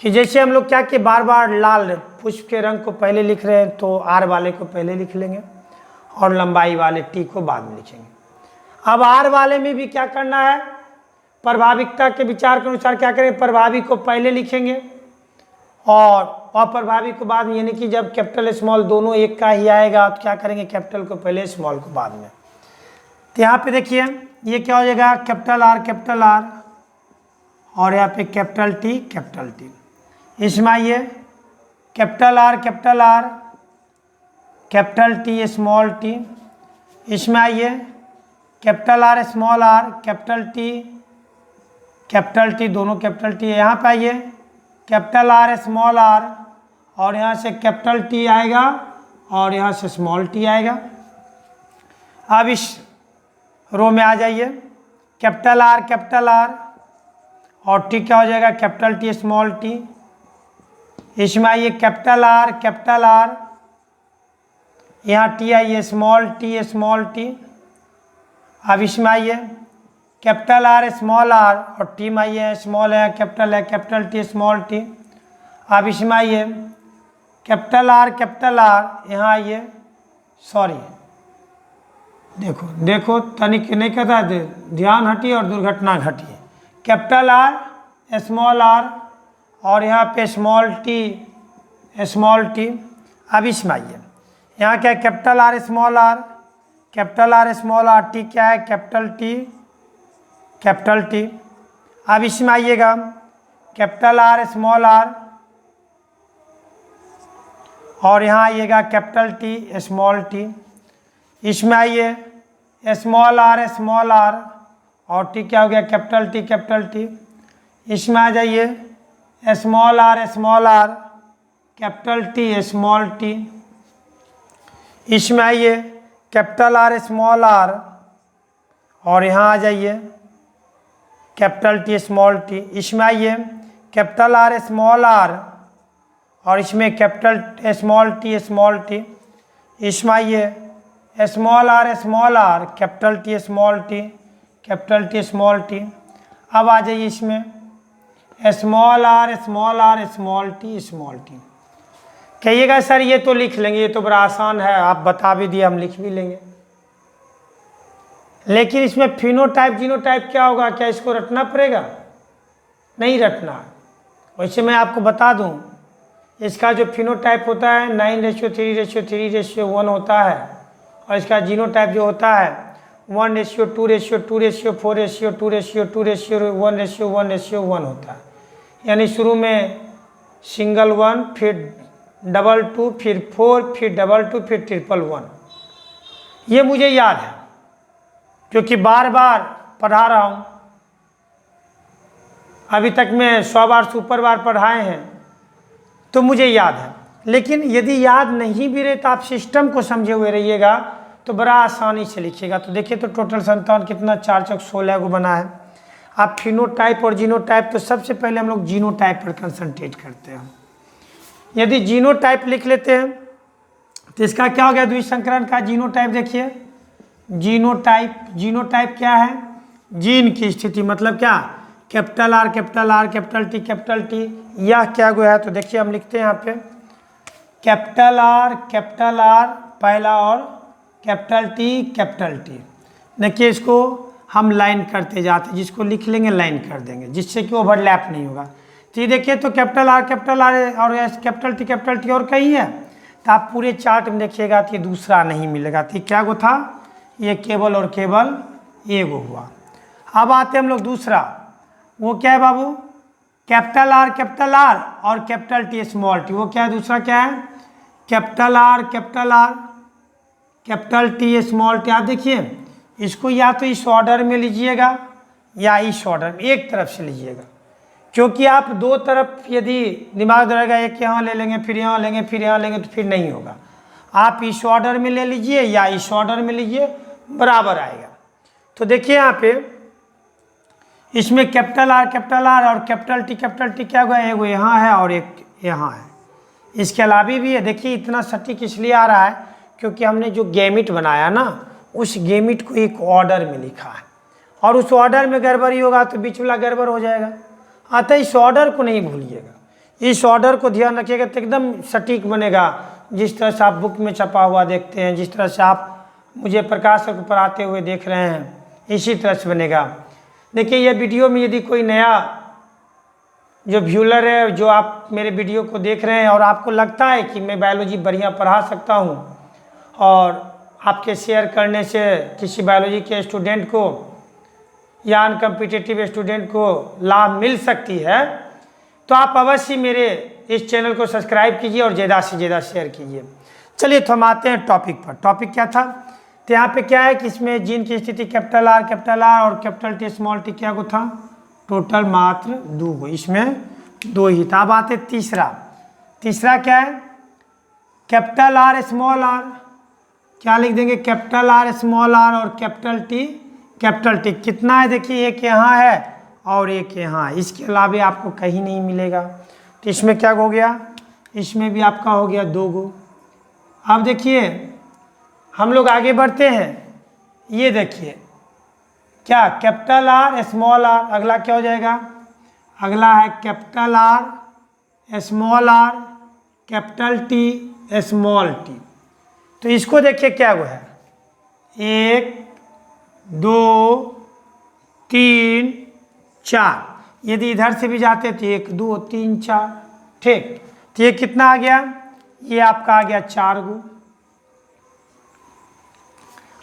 कि जैसे हम लोग क्या कि बार बार लाल पुष्प के रंग को पहले लिख रहे हैं तो R वाले को पहले लिख लेंगे और लंबाई वाले T को बाद में लिखेंगे। अब R वाले में भी क्या करना है, प्रभाविकता के विचार के अनुसार क्या करेंगे, प्रभावी को पहले लिखेंगे और अप्रभावी को बाद में, यानी कि जब कैपिटल स्मॉल दोनों एक का ही आएगा तो क्या करेंगे, कैपिटल को पहले स्मॉल को बाद में। तो यहाँ पे देखिए ये क्या हो जाएगा, कैपिटल R और यहाँ पे कैपिटल T। इसमें आइए capital R capital T small t, इसमें आइए capital R small r capital T दोनों कैपिटल T। यहाँ पे आइए कैपिटल R स्मॉल r और यहाँ से कैपिटल T आएगा और यहाँ से स्मॉल t आएगा। अब इस रो में आ जाइए, कैपिटल R और T क्या हो जाएगा, कैपिटल T स्मॉल t। इसमें आइए कैपिटल R यहाँ T आइए स्मॉल t। अब इसमें आइए कैपिटल R स्मॉल r और T में आइए स्मॉल है कैपिटल T स्मॉल t। अब इसमें आइए कैपिटल R यहाँ आइए, सॉरी देखो तनिक नहीं कहता है, ध्यान हटिए और दुर्घटना घटिए। कैपिटल R स्मॉल r और यहाँ पे स्मॉल t। अब इसमें आइए, यहाँ क्या है capital R small r T क्या है कैपिटल T। अब इसमें आइएगा कैपिटल R स्मॉल r और यहाँ आइएगा कैपिटल T स्मॉल t। इसमें आइए स्मॉल r और T क्या हो गया, कैपिटल T। इसमें आ जाइए small r capital T small t। इसमें आइए कैपिटल R स्मॉल r और यहाँ आ जाइए कैपिटल T स्मॉल t। इसमें आइए कैपिटल R स्मॉल r और इसमें कैपिटल स्मॉल t। इसमें आइए small r capital T small t। अब आ जाइए इसमें स्मॉल r स्मॉल t। कहिएगा सर ये तो लिख लेंगे, ये तो बड़ा आसान है, आप बता भी दिए हम लिख भी लेंगे, लेकिन इसमें फिनोटाइप जीनोटाइप क्या होगा, क्या इसको रटना पड़ेगा? नहीं रटना। वैसे मैं आपको बता दूं, इसका जो फिनोटाइप होता है 9:3:3:1 होता है और इसका जीनोटाइप जो होता है 1:2:2:2:2:1:1 होता है। यानी शुरू में सिंगल 1, फिर डबल 2, फिर 4, फिर डबल 2, फिर ट्रिपल 1। ये मुझे याद है क्योंकि बार बार पढ़ा रहा हूँ, अभी तक मैं 100 बार सुपर बार पढ़ाए हैं तो मुझे याद है। लेकिन यदि याद नहीं भी रहे तो आप सिस्टम को समझे हुए रहिएगा तो बड़ा आसानी से लिखिएगा। तो देखिए तो टोटल संतान कितना 4 चौक 16 को बना है। आप फिनोटाइप और जीनोटाइप, तो सबसे पहले हम लोग जीनोटाइप पर कंसंट्रेट करते हैं। यदि जीनोटाइप लिख लेते हैं तो इसका क्या हो गया, द्विसंकरण का जीनोटाइप। देखिए जीनोटाइप क्या है, जीन की स्थिति, मतलब क्या, कैपिटल R कैपिटल T। यह क्या गया है, तो देखिए हम लिखते हैं यहाँ पे कैपिटल R पहला और कैपिटल T। देखिए इसको हम लाइन करते जाते, जिसको लिख लेंगे लाइन कर देंगे जिससे कि ओवरलैप नहीं होगा। तो ये देखिए तो कैपिटल आर और एस कैपिटल टी और कहीं है, तो आप पूरे चार्ट में देखिएगा तो ये दूसरा नहीं मिलेगा। तो क्या गो था, ये केवल और केवल ये गो हुआ। अब आते हम लोग दूसरा, वो क्या है बाबू, कैपिटल आर और कैपिटल टी स्मॉल टी। वो क्या है, दूसरा क्या है, capital R capital T small T. आप देखिए इसको या तो इस ऑर्डर में लीजिएगा या इस ऑर्डर में, एक तरफ से लीजिएगा, क्योंकि आप दो तरफ यदि दिमाग रहेगा, एक यहाँ ले लेंगे फिर यहाँ लेंगे फिर यहाँ लेंगे तो फिर नहीं होगा। आप इस ऑर्डर में ले लीजिए या इस ऑर्डर में लीजिए, बराबर आएगा। तो देखिए यहाँ पे इसमें कैपिटल आर और कैपिटल टी क्या हुआ, एक यहाँ है और एक यहाँ है। इसके अलावा भी है, देखिए इतना सटीक इसलिए आ रहा है क्योंकि हमने जो गेमिट बनाया ना, उस गेमिट को एक ऑर्डर में लिखा है, और उस ऑर्डर में गड़बड़ी होगा तो बीच वाला गड़बड़ हो जाएगा। अतः इस ऑर्डर को नहीं भूलिएगा, इस ऑर्डर को ध्यान रखिएगा तो एकदम सटीक बनेगा। जिस तरह से आप बुक में छपा हुआ देखते हैं, जिस तरह से आप मुझे प्रकाशक पर आते हुए देख रहे हैं, इसी तरह से बनेगा। देखिए ये वीडियो में यदि कोई नया जो व्यूअर है, जो आप मेरे वीडियो को देख रहे हैं और आपको लगता है कि मैं बायोलॉजी बढ़िया पढ़ा सकता हूँ और आपके शेयर करने से किसी बायोलॉजी के स्टूडेंट को या अनकम्पिटिटिव स्टूडेंट को लाभ मिल सकती है, तो आप अवश्य मेरे इस चैनल को सब्सक्राइब कीजिए और ज़्यादा से ज़्यादा शेयर कीजिए। चलिए तो हम आते हैं टॉपिक पर। टॉपिक क्या था, तो यहाँ पे क्या है कि इसमें जीन की स्थिति कैपिटल आर और कैपिटल टी स्मॉल टी क्या को था, टोटल मात्र 2 गो, इसमें 2 ही था। अब आते तीसरा क्या है, कैपिटल आर स्मॉल आर, क्या लिख देंगे, कैपिटल आर स्मॉल आर और कैपिटल टी कितना है, देखिए एक यहाँ है और एक यहाँ है, इसके अलावा आपको कहीं नहीं मिलेगा। तो इसमें क्या हो गया, इसमें भी आपका हो गया 2 गो। अब देखिए हम लोग आगे बढ़ते हैं, ये देखिए क्या, कैपिटल आर स्मॉल आर, अगला क्या हो जाएगा, अगला है capital R small R capital T small T. तो इसको देखिए क्या हुआ है, 1 2 3 4, यदि इधर से भी जाते तो 1 2 3 4, ठीक। तो ये कितना आ गया, ये आपका आ गया 4 गो।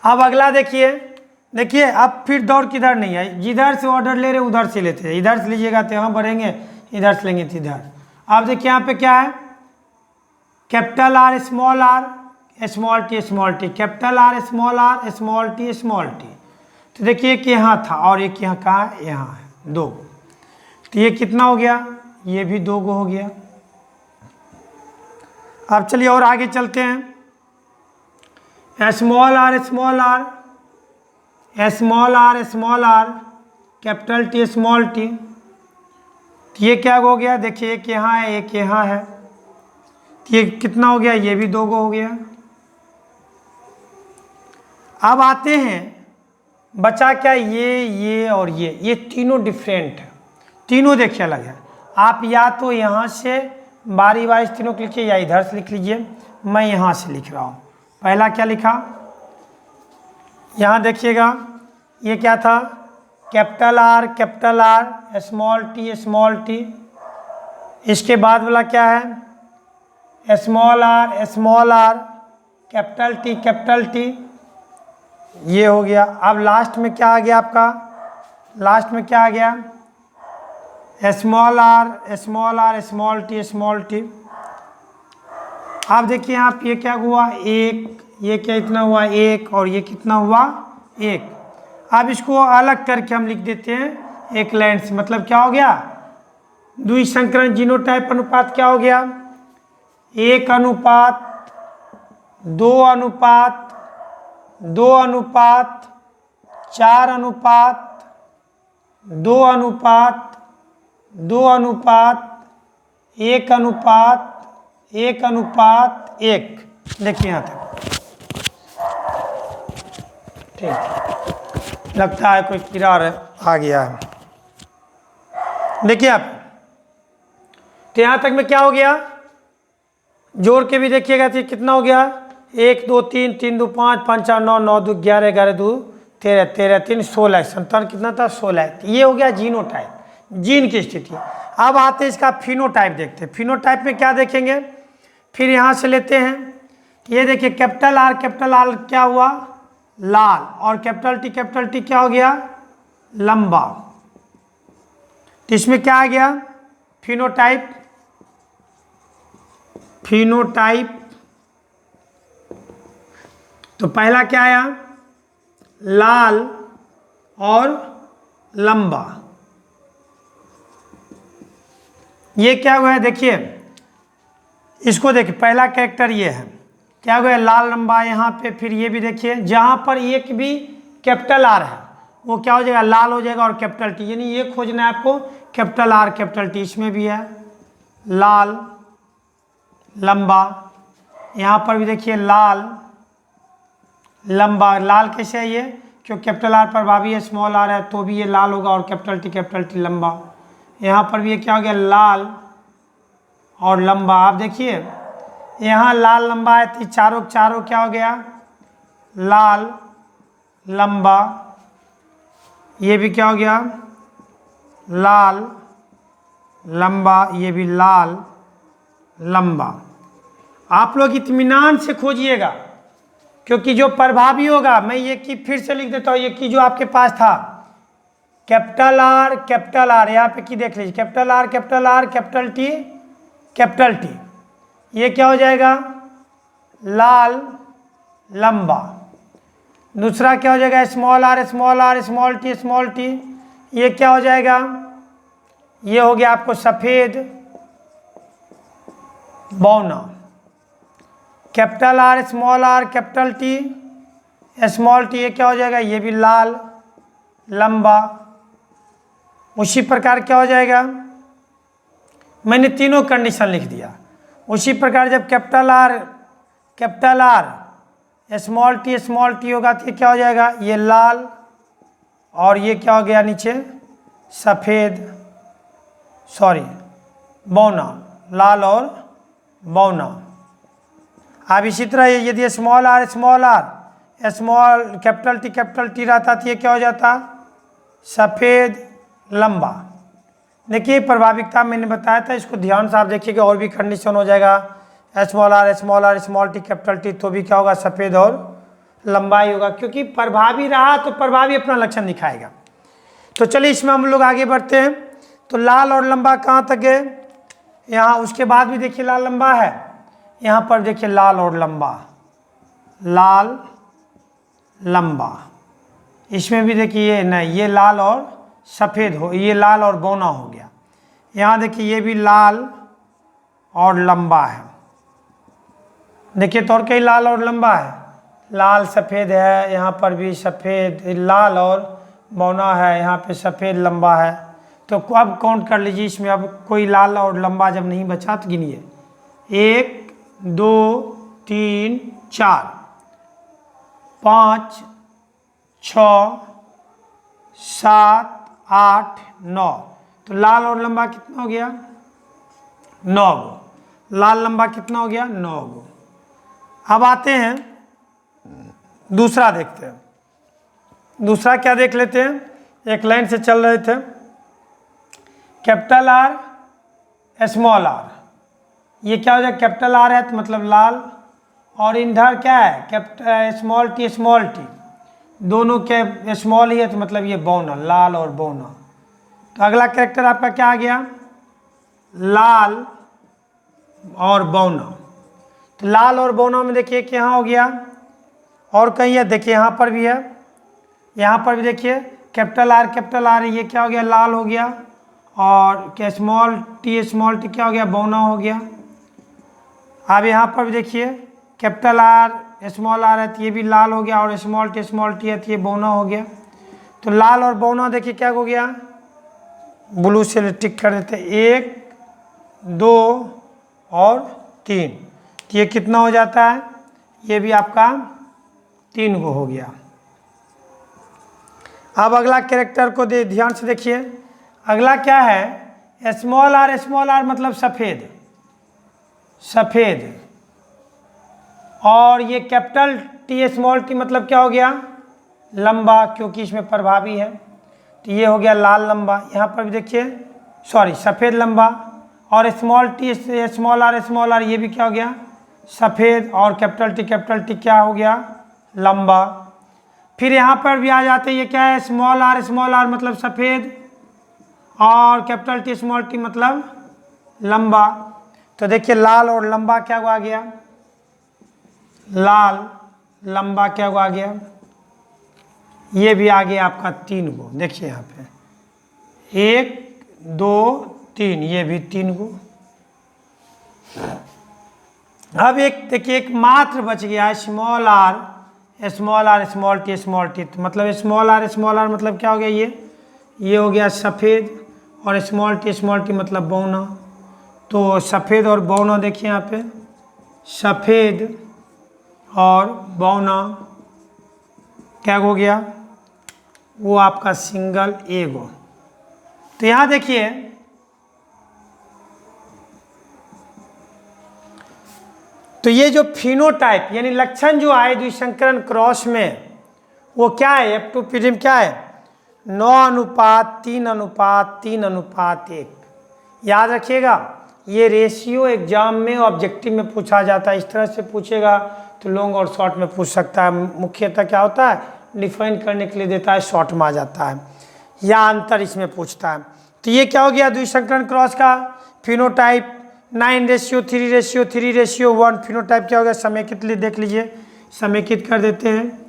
अब अगला देखिए अब फिर दौड़ किधर नहीं है, जिधर से ऑर्डर ले रहे उधर से लेते हैं, इधर से लीजिएगा तो यहाँ बढ़ेंगे, इधर से लेंगे तो इधर। अब देखिए यहाँ पे क्या है, capital R small T capital R small T. तो देखिए एक यहाँ था और एक यहाँ कहाँ है, यहाँ है, 2 गो। तो ये कितना हो गया, ये भी 2 गो हो गया। अब चलिए और आगे चलते हैं, small R capital T small T. तो ये क्या हो गया, देखिए एक यहाँ है एक यहाँ है, तो ये कितना हो गया, ये भी 2 गो हो गया। अब आते हैं, बचा क्या, ये और ये तीनों डिफरेंट है, तीनों देखिए अलग है। आप या तो यहाँ से बारी वाइज तीनों को लिखिए या इधर से लिख लीजिए, मैं यहाँ से लिख रहा हूँ। पहला क्या लिखा, यहाँ देखिएगा ये क्या था, कैपिटल आर स्मॉल टी। इसके बाद वाला क्या है, स्मॉल आर कैपिटल टी, ये हो गया। अब लास्ट में क्या आ गया आपका, लास्ट में क्या आ गया, स्मॉल आर स्मॉल टी। आप देखिए यहाँ पे ये क्या हुआ, 1, ये क्या इतना हुआ 1 और ये कितना हुआ 1। अब इसको अलग करके हम लिख देते हैं एक लाइन से, मतलब क्या हो गया, द्विसंकरण जीनोटाइप अनुपात क्या हो गया, 1 अनुपात 2 अनुपात 2 अनुपात 4 अनुपात 2 अनुपात 2 अनुपात 1 अनुपात 1 अनुपात 1। देखिए यहाँ तक ठीक, लगता है कोई कीड़ा आ गया है। देखिए आप, तो यहाँ तक में क्या हो गया, जोड़ के भी देखिएगा तो कितना हो गया, 1 2 3 3 2 5 5 4 9 9 2 11 11 2 13 13 3 16 57 कितना था 16। ये हो गया जीनोटाइप, जीन की स्थिति। अब आते हैं इसका फिनोटाइप देखते हैं। फिनोटाइप में क्या देखेंगे, फिर यहाँ से लेते हैं, ये देखिए कैपिटल आर क्या हुआ, लाल, और कैपिटल टी क्या हो गया, लंबा। तो इसमें क्या आ गया, फिनोटाइप। तो पहला क्या आया, लाल और लंबा। ये क्या हुआ है, देखिए इसको देखिए, पहला कैरेक्टर ये है, क्या हुआ है, लाल लंबा यहाँ पे। फिर ये भी देखिए, जहाँ पर एक भी कैपिटल आर है वो क्या हो जाएगा, लाल हो जाएगा, और कैपिटल टी, यानी ये खोजना है आपको, कैपिटल आर कैपिटल टी। इसमें भी है लाल लंबा, यहाँ पर भी देखिए लाल लंबा। लाल कैसे है ये, क्योंकि कैपिटल आर प्रभावी है, स्मॉल आर है, तो भी ये लाल होगा, और कैपिटल टी लंबा। यहाँ पर भी ये क्या हो गया, लाल और लंबा। आप देखिए यहाँ लाल लंबा है, तो चारों क्या हो गया, लाल लंबा। ये भी क्या हो गया, लाल लंबा, ये भी लाल लंबा। आप लोग इत्मीनान से खोजिएगा, क्योंकि जो प्रभावी होगा, मैं ये की फिर से लिख देता हूँ, ये की जो आपके पास था, कैपिटल आर, यहाँ पे की देख लीजिए, कैपिटल आर कैपिटल टी, ये क्या हो जाएगा, लाल लंबा। दूसरा क्या हो जाएगा, स्मॉल टी, ये क्या हो जाएगा, ये हो गया आपको सफेद बौना। Capital R capital T small T, ये क्या हो जाएगा, ये भी लाल लंबा। उसी प्रकार क्या हो जाएगा, मैंने तीनों कंडीशन लिख दिया। उसी प्रकार जब कैपिटल आर स्मॉल टी होगा, तो ये क्या हो जाएगा, ये लाल, और ये क्या हो गया नीचे, सफ़ेद, बौना, लाल और बौना। अब इसी तरह यदि स्मॉल आर कैपिटल टी रहता, तो ये क्या हो जाता, सफ़ेद लंबा। देखिए प्रभाविकता मैंने बताया था, इसको ध्यान से आप देखिएगा, और भी कंडीशन हो जाएगा, स्मॉल टी कैपिटल टी, तो भी क्या होगा, सफ़ेद और लंबा ही होगा, क्योंकि प्रभावी रहा तो प्रभावी अपना लक्षण दिखाएगा। तो चलिए इसमें हम लोग आगे बढ़ते हैं। तो लाल और लंबा कहाँ तक गए, यहाँ उसके बाद भी देखिए लाल लंबा है, यहाँ पर देखिए लाल और लंबा, लाल लंबा। इसमें भी देखिए नहीं, ये लाल और सफ़ेद हो, ये लाल और बौना हो गया। यहाँ देखिए ये भी लाल और लंबा है, देखिए तो और कई लाल और लंबा है, लाल सफ़ेद है, यहाँ पर भी सफ़ेद लाल और बौना है, यहाँ पे सफ़ेद लंबा है। तो अब काउंट कर लीजिए, इसमें अब कोई लाल और लंबा जब नहीं बचा तो गिनिए, 1 2 3 4 5 6 7 8 9। तो लाल और लंबा कितना हो गया, 9 गो। लाल लंबा कितना हो गया, 9 गो। अब आते हैं दूसरा देखते हैं। दूसरा क्या देख लेते हैं, एक लाइन से चल रहे थे, कैपिटल आर स्मॉल आर, ये क्या हो जाएगा, कैपिटल आर है तो मतलब लाल, और इधर क्या है, कैपिटल स्मॉल टी, दोनों के स्मॉल ही है तो मतलब ये बौना, लाल और बौना। तो अगला कैरेक्टर आपका क्या आ गया, लाल और बौना। तो लाल और बौना में देखिए कि यहाँ हो गया, और कहीं है, देखिए यहाँ पर भी है, यहाँ पर भी देखिए कैपिटल आर, ये क्या हो गया, लाल हो गया, और क्या स्मॉल टी क्या हो गया, बौना हो गया। अब यहाँ पर भी देखिए कैपिटल आर स्मॉल आर है तो ये भी लाल हो गया, और स्मॉल टी है तो ये बौना हो गया। तो लाल और बौना देखिए क्या हो गया, ब्लू से टिक कर देते, 1 2 और 3, तो ये कितना हो जाता है, ये भी आपका 3 गो हो गया। अब अगला कैरेक्टर को ध्यान से देखिए, अगला क्या है, स्मॉल आर मतलब सफ़ेद, और ये कैपिटल टी स्मॉल टी मतलब क्या हो गया, लंबा, क्योंकि इसमें प्रभावी है। तो तो ये हो गया लाल लंबा। यहाँ पर भी देखिए, सॉरी सफ़ेद लंबा। और स्मॉल आर ये भी क्या हो गया, सफ़ेद। और कैपिटल टी क्या हो गया, लंबा। फिर यहाँ पर भी आ जाते हैं, ये क्या है, स्मॉल आर मतलब सफ़ेद, और कैपिटल टी स्मॉल टी मतलब लंबा। तो देखिए लाल और लंबा क्या आ गया, लाल लंबा क्या आ गया, ये भी आ गया आपका 3 गो। देखिए यहाँ पे 1 2 3, ये भी 3 गो। अब एक देखिए, एक मात्र बच गया स्मॉल आर स्मॉल टी। मतलब स्मॉल आर मतलब क्या हो गया, ये हो गया सफ़ेद, और स्मॉल टी मतलब बौना। तो सफ़ेद और बौना देखिए यहाँ पे, सफ़ेद और बौना क्या हो गया, वो आपका सिंगल एगो। तो यहाँ देखिए, तो ये जो फिनोटाइप यानी लक्षण जो आए द्विसंकरण क्रॉस में, वो क्या है, एप्टोपिडिम क्या है, 9:3:3:1। याद रखिएगा, ये रेशियो एग्जाम में ऑब्जेक्टिव में पूछा जाता है। इस तरह से पूछेगा तो लॉन्ग और शॉर्ट में पूछ सकता है। मुख्यतः क्या होता है, डिफाइन करने के लिए देता है, शॉर्ट में आ जाता है, या अंतर इसमें पूछता है। तो ये क्या हो गया, द्विसंकरण क्रॉस का फिनोटाइप 9:3:1। फिनोटाइप क्या हो गया, समेकित लिए देख लीजिए, समेकित कर देते हैं,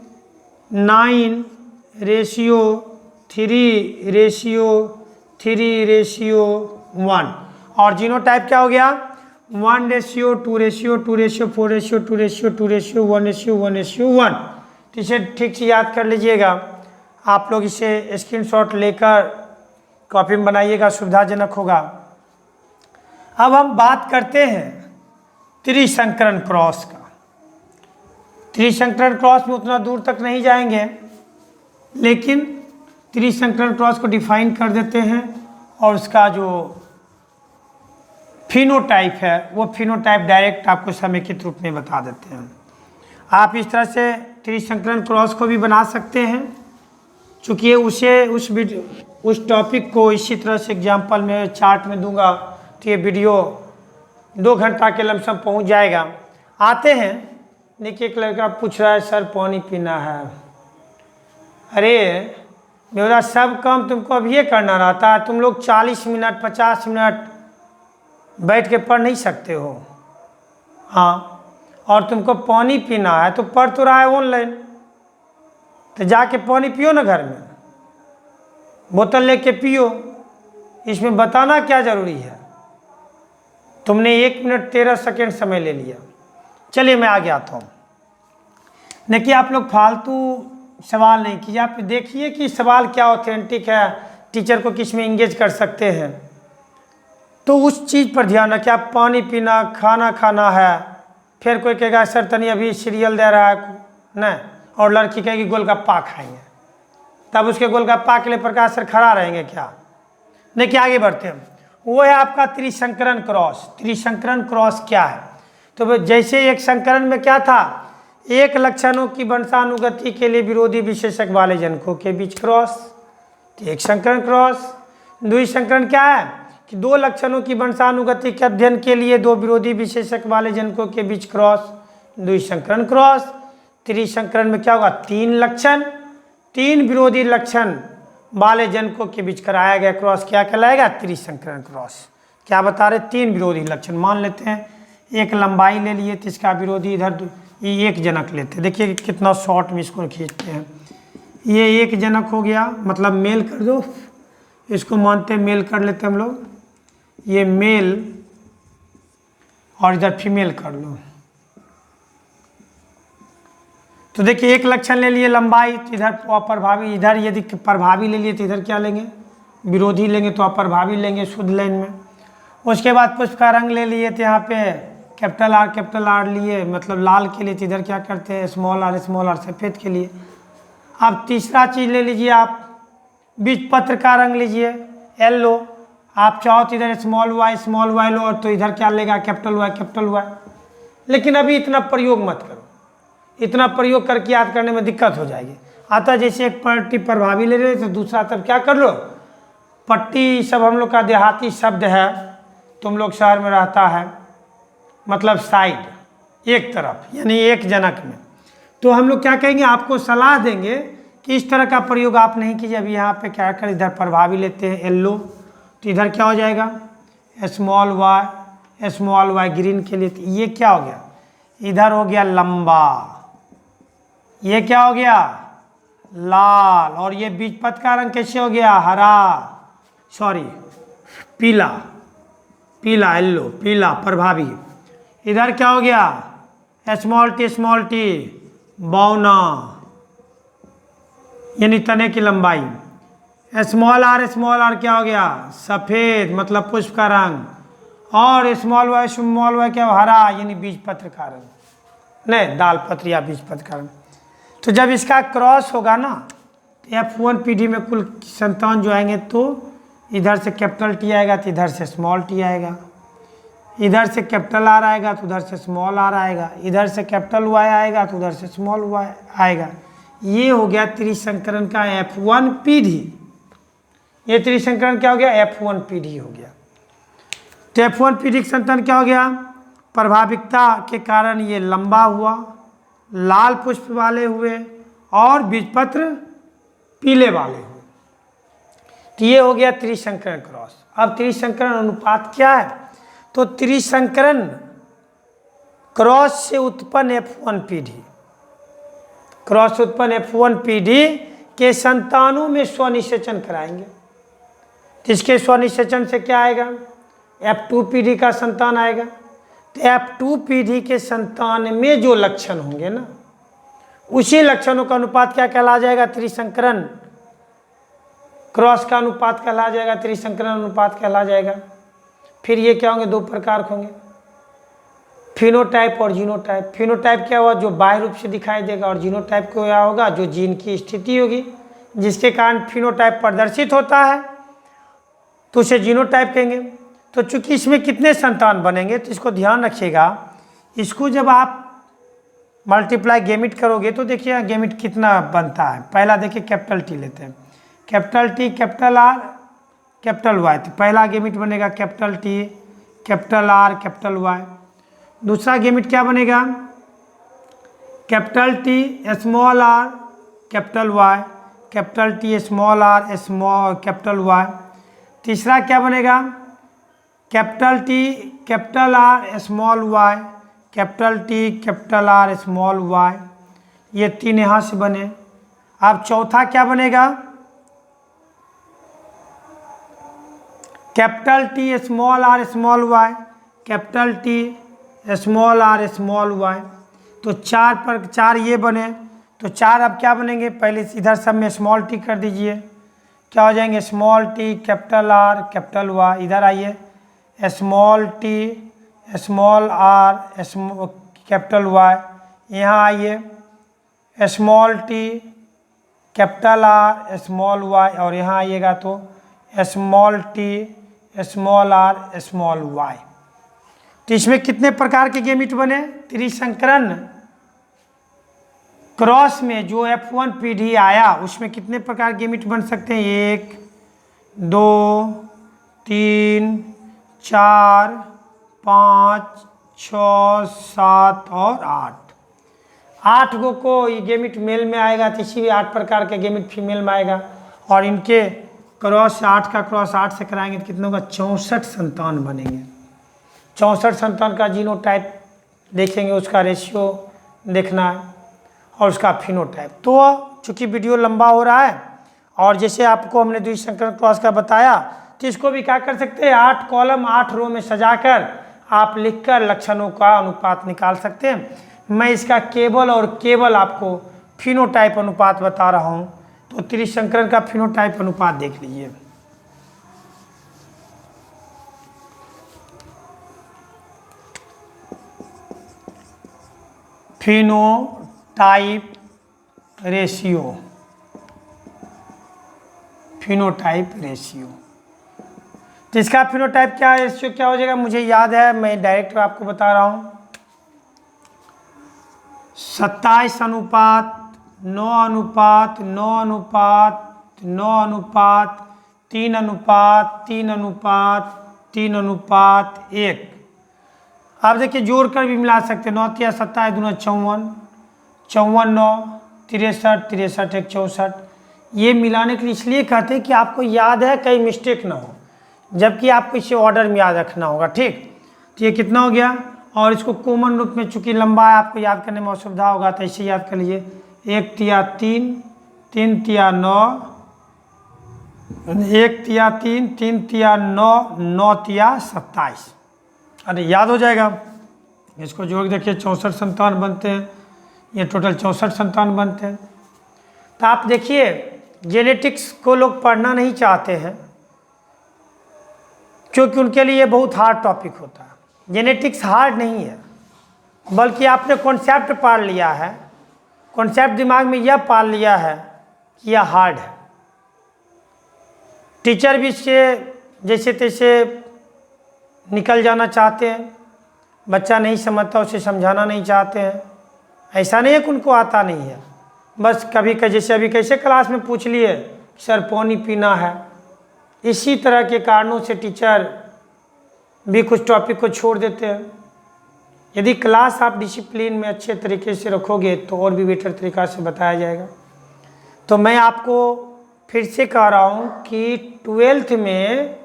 9:3:1। और जीनोटाइप क्या हो गया, 1:2:4:2:1:1:1। तो इसे ठीक से याद कर लीजिएगा। आप लोग इसे स्क्रीनशॉट लेकर कॉपी में बनाइएगा, सुविधाजनक होगा। अब हम बात करते हैं त्रिसंकरण क्रॉस का। त्रिसंकरण क्रॉस में उतना दूर तक नहीं जाएंगे, लेकिन त्रिसंकरण क्रॉस को डिफाइन कर देते हैं, और उसका जो फिनोटाइप है वो फिनोटाइप डायरेक्ट आपको समेकित रूप में बता देते हैं। आप इस तरह से त्रिसंकरण क्रॉस को भी बना सकते हैं। चूँकि उस टॉपिक को इसी तरह से एग्जाम्पल में चार्ट में दूंगा, तो ये वीडियो 2 घंटा के लमसम पहुंच जाएगा। आते हैं, देखिए एक लड़का पूछ रहा है, सर पानी पीना है। अरे मेरा सब काम तुमको अब ये करना रहता है, तुम लोग 40 मिनट 50 मिनट बैठ के पढ़ नहीं सकते हो। हाँ, और तुमको पानी पीना है तो पढ़ तो रहा है ऑनलाइन, तो जाके पानी पियो ना, घर में बोतल लेके पियो। इसमें बताना क्या ज़रूरी है, तुमने 1 मिनट 13 सेकेंड समय ले लिया। चलिए मैं आगे आता हूँ। देखिए आप लोग फालतू सवाल नहीं कीजिए, आप देखिए कि सवाल क्या ऑथेंटिक है, टीचर को किस में इंगेज कर सकते हैं, तो उस चीज़ पर ध्यान रखिए। आप पानी पीना, खाना खाना है, फिर कोई कहेगा सर तनी अभी सीरियल दे रहा है नहीं, और लड़की कहेगी गोलगप्पा खाएंगे, तब उसके गोलगप्पा के लिए प्रकाश सर खड़ा रहेंगे क्या। देखिए आगे बढ़ते हैं, वो है आपका त्रिसंकरण क्रॉस। त्रिसंकरण क्रॉस क्या है, तो जैसे एक संकरण में क्या था, एक लक्षणों की वंशानुगति के लिए विरोधी विशेषक वाले जनकों के बीच क्रॉस, तो एक संकरण क्रॉस। द्विसंकरण क्या है कि 2 लक्षणों की वंशानुगति के अध्ययन के लिए 2 विरोधी विशेषक वाले जनकों के बीच क्रॉस, द्विसंकरण क्रॉस। त्रिसंकरण में क्या होगा, 3 लक्षण 3 विरोधी लक्षण वाले जनकों के बीच कराया गया क्रॉस क्या कहलाएगा, त्रिसंकरण क्रॉस। क्या बता रहे, 3 विरोधी लक्षण। मान लेते हैं एक लंबाई ले लिए, तो इसका विरोधी इधर ये 1 जनक लेते हैं। देखिए कितना शॉर्ट में इसको खींचते हैं, ये 1 जनक हो गया, मतलब मेल कर दो, इसको मानते हैं मेल कर लेते हैं हम लोग, ये मेल और इधर फीमेल कर लो। तो देखिए एक लक्षण ले लिए लंबाई, तो इधर अप्रभावी, इधर यदि प्रभावी ले लिए तो इधर क्या लेंगे, विरोधी लेंगे, तो अप्रभावी लेंगे शुद्ध लाइन में। उसके बाद पुष्प का रंग ले लिए, तो यहाँ पे कैपिटल आर लिए, मतलब लाल के लिए, तो इधर क्या करते हैं स्मॉल आर सफ़ेद के लिए। अब तीसरा चीज़ ले लीजिए आप, बीज पत्र का रंग लीजिए येलो, आप चाहो तो इधर स्मॉल वाई लो, तो इधर क्या लेगा कैपिटल वाई। लेकिन अभी इतना प्रयोग मत करो, इतना प्रयोग करके याद करने में दिक्कत हो जाएगी। अतः जैसे एक पट्टी प्रभावी ले रहे तो दूसरा तरफ क्या कर लो, पट्टी सब हम लोग का देहाती शब्द है, तुम लोग शहर में रहता है, मतलब साइड, एक तरफ यानी एक जनक में। तो हम लोग क्या कहेंगे, आपको सलाह देंगे कि इस तरह का प्रयोग आप नहीं कीजिए। अभी यहाँ पे क्या कर, इधर प्रभावी लेते हैं येलो, तो इधर क्या हो जाएगा स्मॉल वाई ग्रीन के लिए, तो ये क्या हो गया, इधर हो गया लंबा, ये क्या हो गया लाल, और ये बीज पथ का रंग कैसे हो गया हरा, सॉरी पीला, पीला येलो, पीला प्रभावी। इधर क्या हो गया स्मॉल टी बौना यानी तने की लंबाई। स्मॉल आर क्या हो गया सफेद मतलब पुष्प का रंग, और स्मॉल वाई क्या हरा यानी बीज पत्र का रंग, नहीं दाल पत्र या बीज पत्र का रंग। तो जब इसका क्रॉस होगा ना तो F1 पीढ़ी में कुल संतान जो आएंगे, तो इधर से कैपिटल टी आएगा तो इधर से स्मॉल टी आएगा, इधर से कैपिटल आर आएगा तो उधर से स्मॉल आर आएगा, इधर से कैपिटल वाई आएगा तो उधर से स्मॉल वाई आएगा। ये हो गया त्रिसंकरण का F1 पीढ़ी। ये त्रिसंकरण क्या हो गया F1 पीढ़ी हो गया। तो F1 पीढ़ी का संतान क्या हो गया, प्रभाविकता के कारण ये लंबा हुआ, लाल पुष्प वाले हुए और बीजपत्र पीले वाले हुए। तो ये हो गया त्रिसंकरण क्रॉस। अब त्रिसंकरण अनुपात क्या है, तो त्रिसंकरण क्रॉस से उत्पन्न F1 पीढ़ी, क्रॉस से उत्पन्न F1 पीढ़ी के संतानों में स्वनिषेचन कराएंगे। इसके स्वनिषेचन से क्या आएगा, F2 पीढ़ी का संतान आएगा। तो F2 पीढ़ी के संतान में जो लक्षण होंगे ना, उसी लक्षणों का अनुपात क्या कहला जाएगा, त्रिसंकरण क्रॉस का अनुपात कहला जाएगा, त्रिसंकरण अनुपात कहला जाएगा। फिर ये क्या होंगे, दो प्रकार के होंगे, फिनोटाइप और जीनोटाइप। फिनोटाइप क्या हुआ, जो बाह्य रूप से दिखाई देगा, और जीनोटाइप क्या होगा, जो जीन की स्थिति होगी जिसके कारण फिनोटाइप प्रदर्शित होता है, तो उसे जीनोटाइप कहेंगे। तो चूंकि इसमें कितने संतान बनेंगे, तो इसको ध्यान रखिएगा, इसको जब आप मल्टीप्लाई गेमिट करोगे तो देखिए गेमिट कितना बनता है। पहला देखिए कैपिटल टी लेते हैं, capital T capital R capital Y, तो पहला गेमिट बनेगा capital T capital R capital Y. दूसरा गेमिट क्या बनेगा, capital T small R capital Y, capital T small R small capital Y. तीसरा क्या बनेगा, capital T capital R small Y, capital T capital R small Y. ये तीन यहाँ से बने। अब चौथा क्या बनेगा, capital T small R small Y, capital T small R small Y. तो चार पर चार ये बने, तो चार अब क्या बनेंगे, पहले इधर सब में स्मॉल टी कर दीजिए, क्या हो जाएंगे small T capital R capital Y. इधर आइए small T small R capital Y. यहाँ आइए small T capital R small Y, और यहाँ आइएगा तो small T small R small Y. तो इसमें कितने प्रकार के गेमिट बने, त्रिसंकरण क्रॉस में जो F1 पीढ़ी आया उसमें कितने प्रकार गेमिट बन सकते हैं, 1 2 3 4 5 6 7 और 8 गो को ये गेमिट मेल में आएगा, तो इसी भी 8 प्रकार के गेमिट फीमेल में आएगा। और इनके क्रॉस 8 का क्रॉस 8 से कराएंगे तो कितनों का 64 संतान बनेंगे। 64 संतान का जीनोटाइप देखेंगे, उसका रेशियो देखना है और उसका फिनोटाइप। तो चूँकि वीडियो लंबा हो रहा है और जैसे आपको हमने द्विसंकरण क्रॉस का बताया, तो इसको भी क्या कर सकते हैं, 8 कॉलम 8 रो में सजाकर आप लिखकर लक्षणों का अनुपात निकाल सकते हैं। मैं इसका केवल और केवल आपको फिनोटाइप अनुपात बता रहा हूँ। तो त्रिसंकरण का फिनोटाइप अनुपात देख लीजिए। Phenotype ratio, phenotype ratio. तो इसका फिनोटाइप क्या है, रेशियो क्या हो जाएगा, मुझे याद है, मैं डायरेक्ट आपको बता रहा हूँ, 27 अनुपात 9 अनुपात 9 अनुपात 9 अनुपात 3 अनुपात 3 अनुपात 3 अनुपात 1। आप देखिए जोड़कर भी मिला सकते हैं। 9 तिया 27 दूना 54, 54 9 63, 63 1 64। ये मिलाने के लिए इसलिए कहते हैं कि आपको याद है, कहीं मिस्टेक ना हो, जबकि आपको इसे ऑर्डर में याद रखना होगा। ठीक, तो ये कितना हो गया, और इसको कॉमन रूप में चूंकि लंबा है आपको याद करने में असुविधा होगा, तो ऐसे याद कर लीजिए। 1 तिया 3, 3 तिया 9, 1 तिया 3, 3 तिया 9, 9 तिया 27। अरे याद हो जाएगा। इसको जोड़ के देखिए 64 संतान बनते हैं। ये टोटल 64 संतान बनते हैं। तो आप देखिए जेनेटिक्स को लोग पढ़ना नहीं चाहते हैं क्योंकि उनके लिए ये बहुत हार्ड टॉपिक होता है। जेनेटिक्स हार्ड नहीं है, बल्कि आपने कॉन्सेप्ट पढ़ लिया है, कॉन्सेप्ट दिमाग में यह पाल लिया है कि यह हार्ड है। टीचर भी इसके जैसे तैसे निकल जाना चाहते हैं, बच्चा नहीं समझता उसे समझाना नहीं चाहते हैं। ऐसा नहीं है कि उनको आता नहीं है, बस कभी जैसे अभी कैसे क्लास में पूछ लिए सर पानी पीना है, इसी तरह के कारणों से टीचर भी कुछ टॉपिक को छोड़ देते हैं। यदि क्लास आप डिसिप्लिन में अच्छे तरीके से रखोगे तो और भी बेटर तरीक़ा से बताया जाएगा। तो मैं आपको फिर से कह रहा हूँ कि 12th में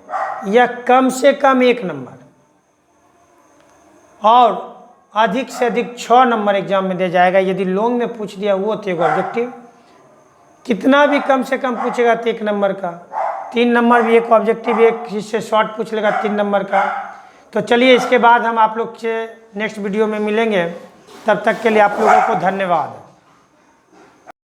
यह कम से कम 1 नंबर और अधिक से अधिक 6 नंबर एग्जाम में दे जाएगा। यदि लॉन्ग में पूछ दिया वो तो एक ऑब्जेक्टिव, कितना भी कम से कम पूछेगा तो 1 नंबर का, 3 नंबर भी एक ऑब्जेक्टिव, एक इससे शॉर्ट पूछ लेगा 3 नंबर का। तो चलिए इसके बाद हम आप लोग से नेक्स्ट वीडियो में मिलेंगे। तब तक के लिए आप लोगों को धन्यवाद।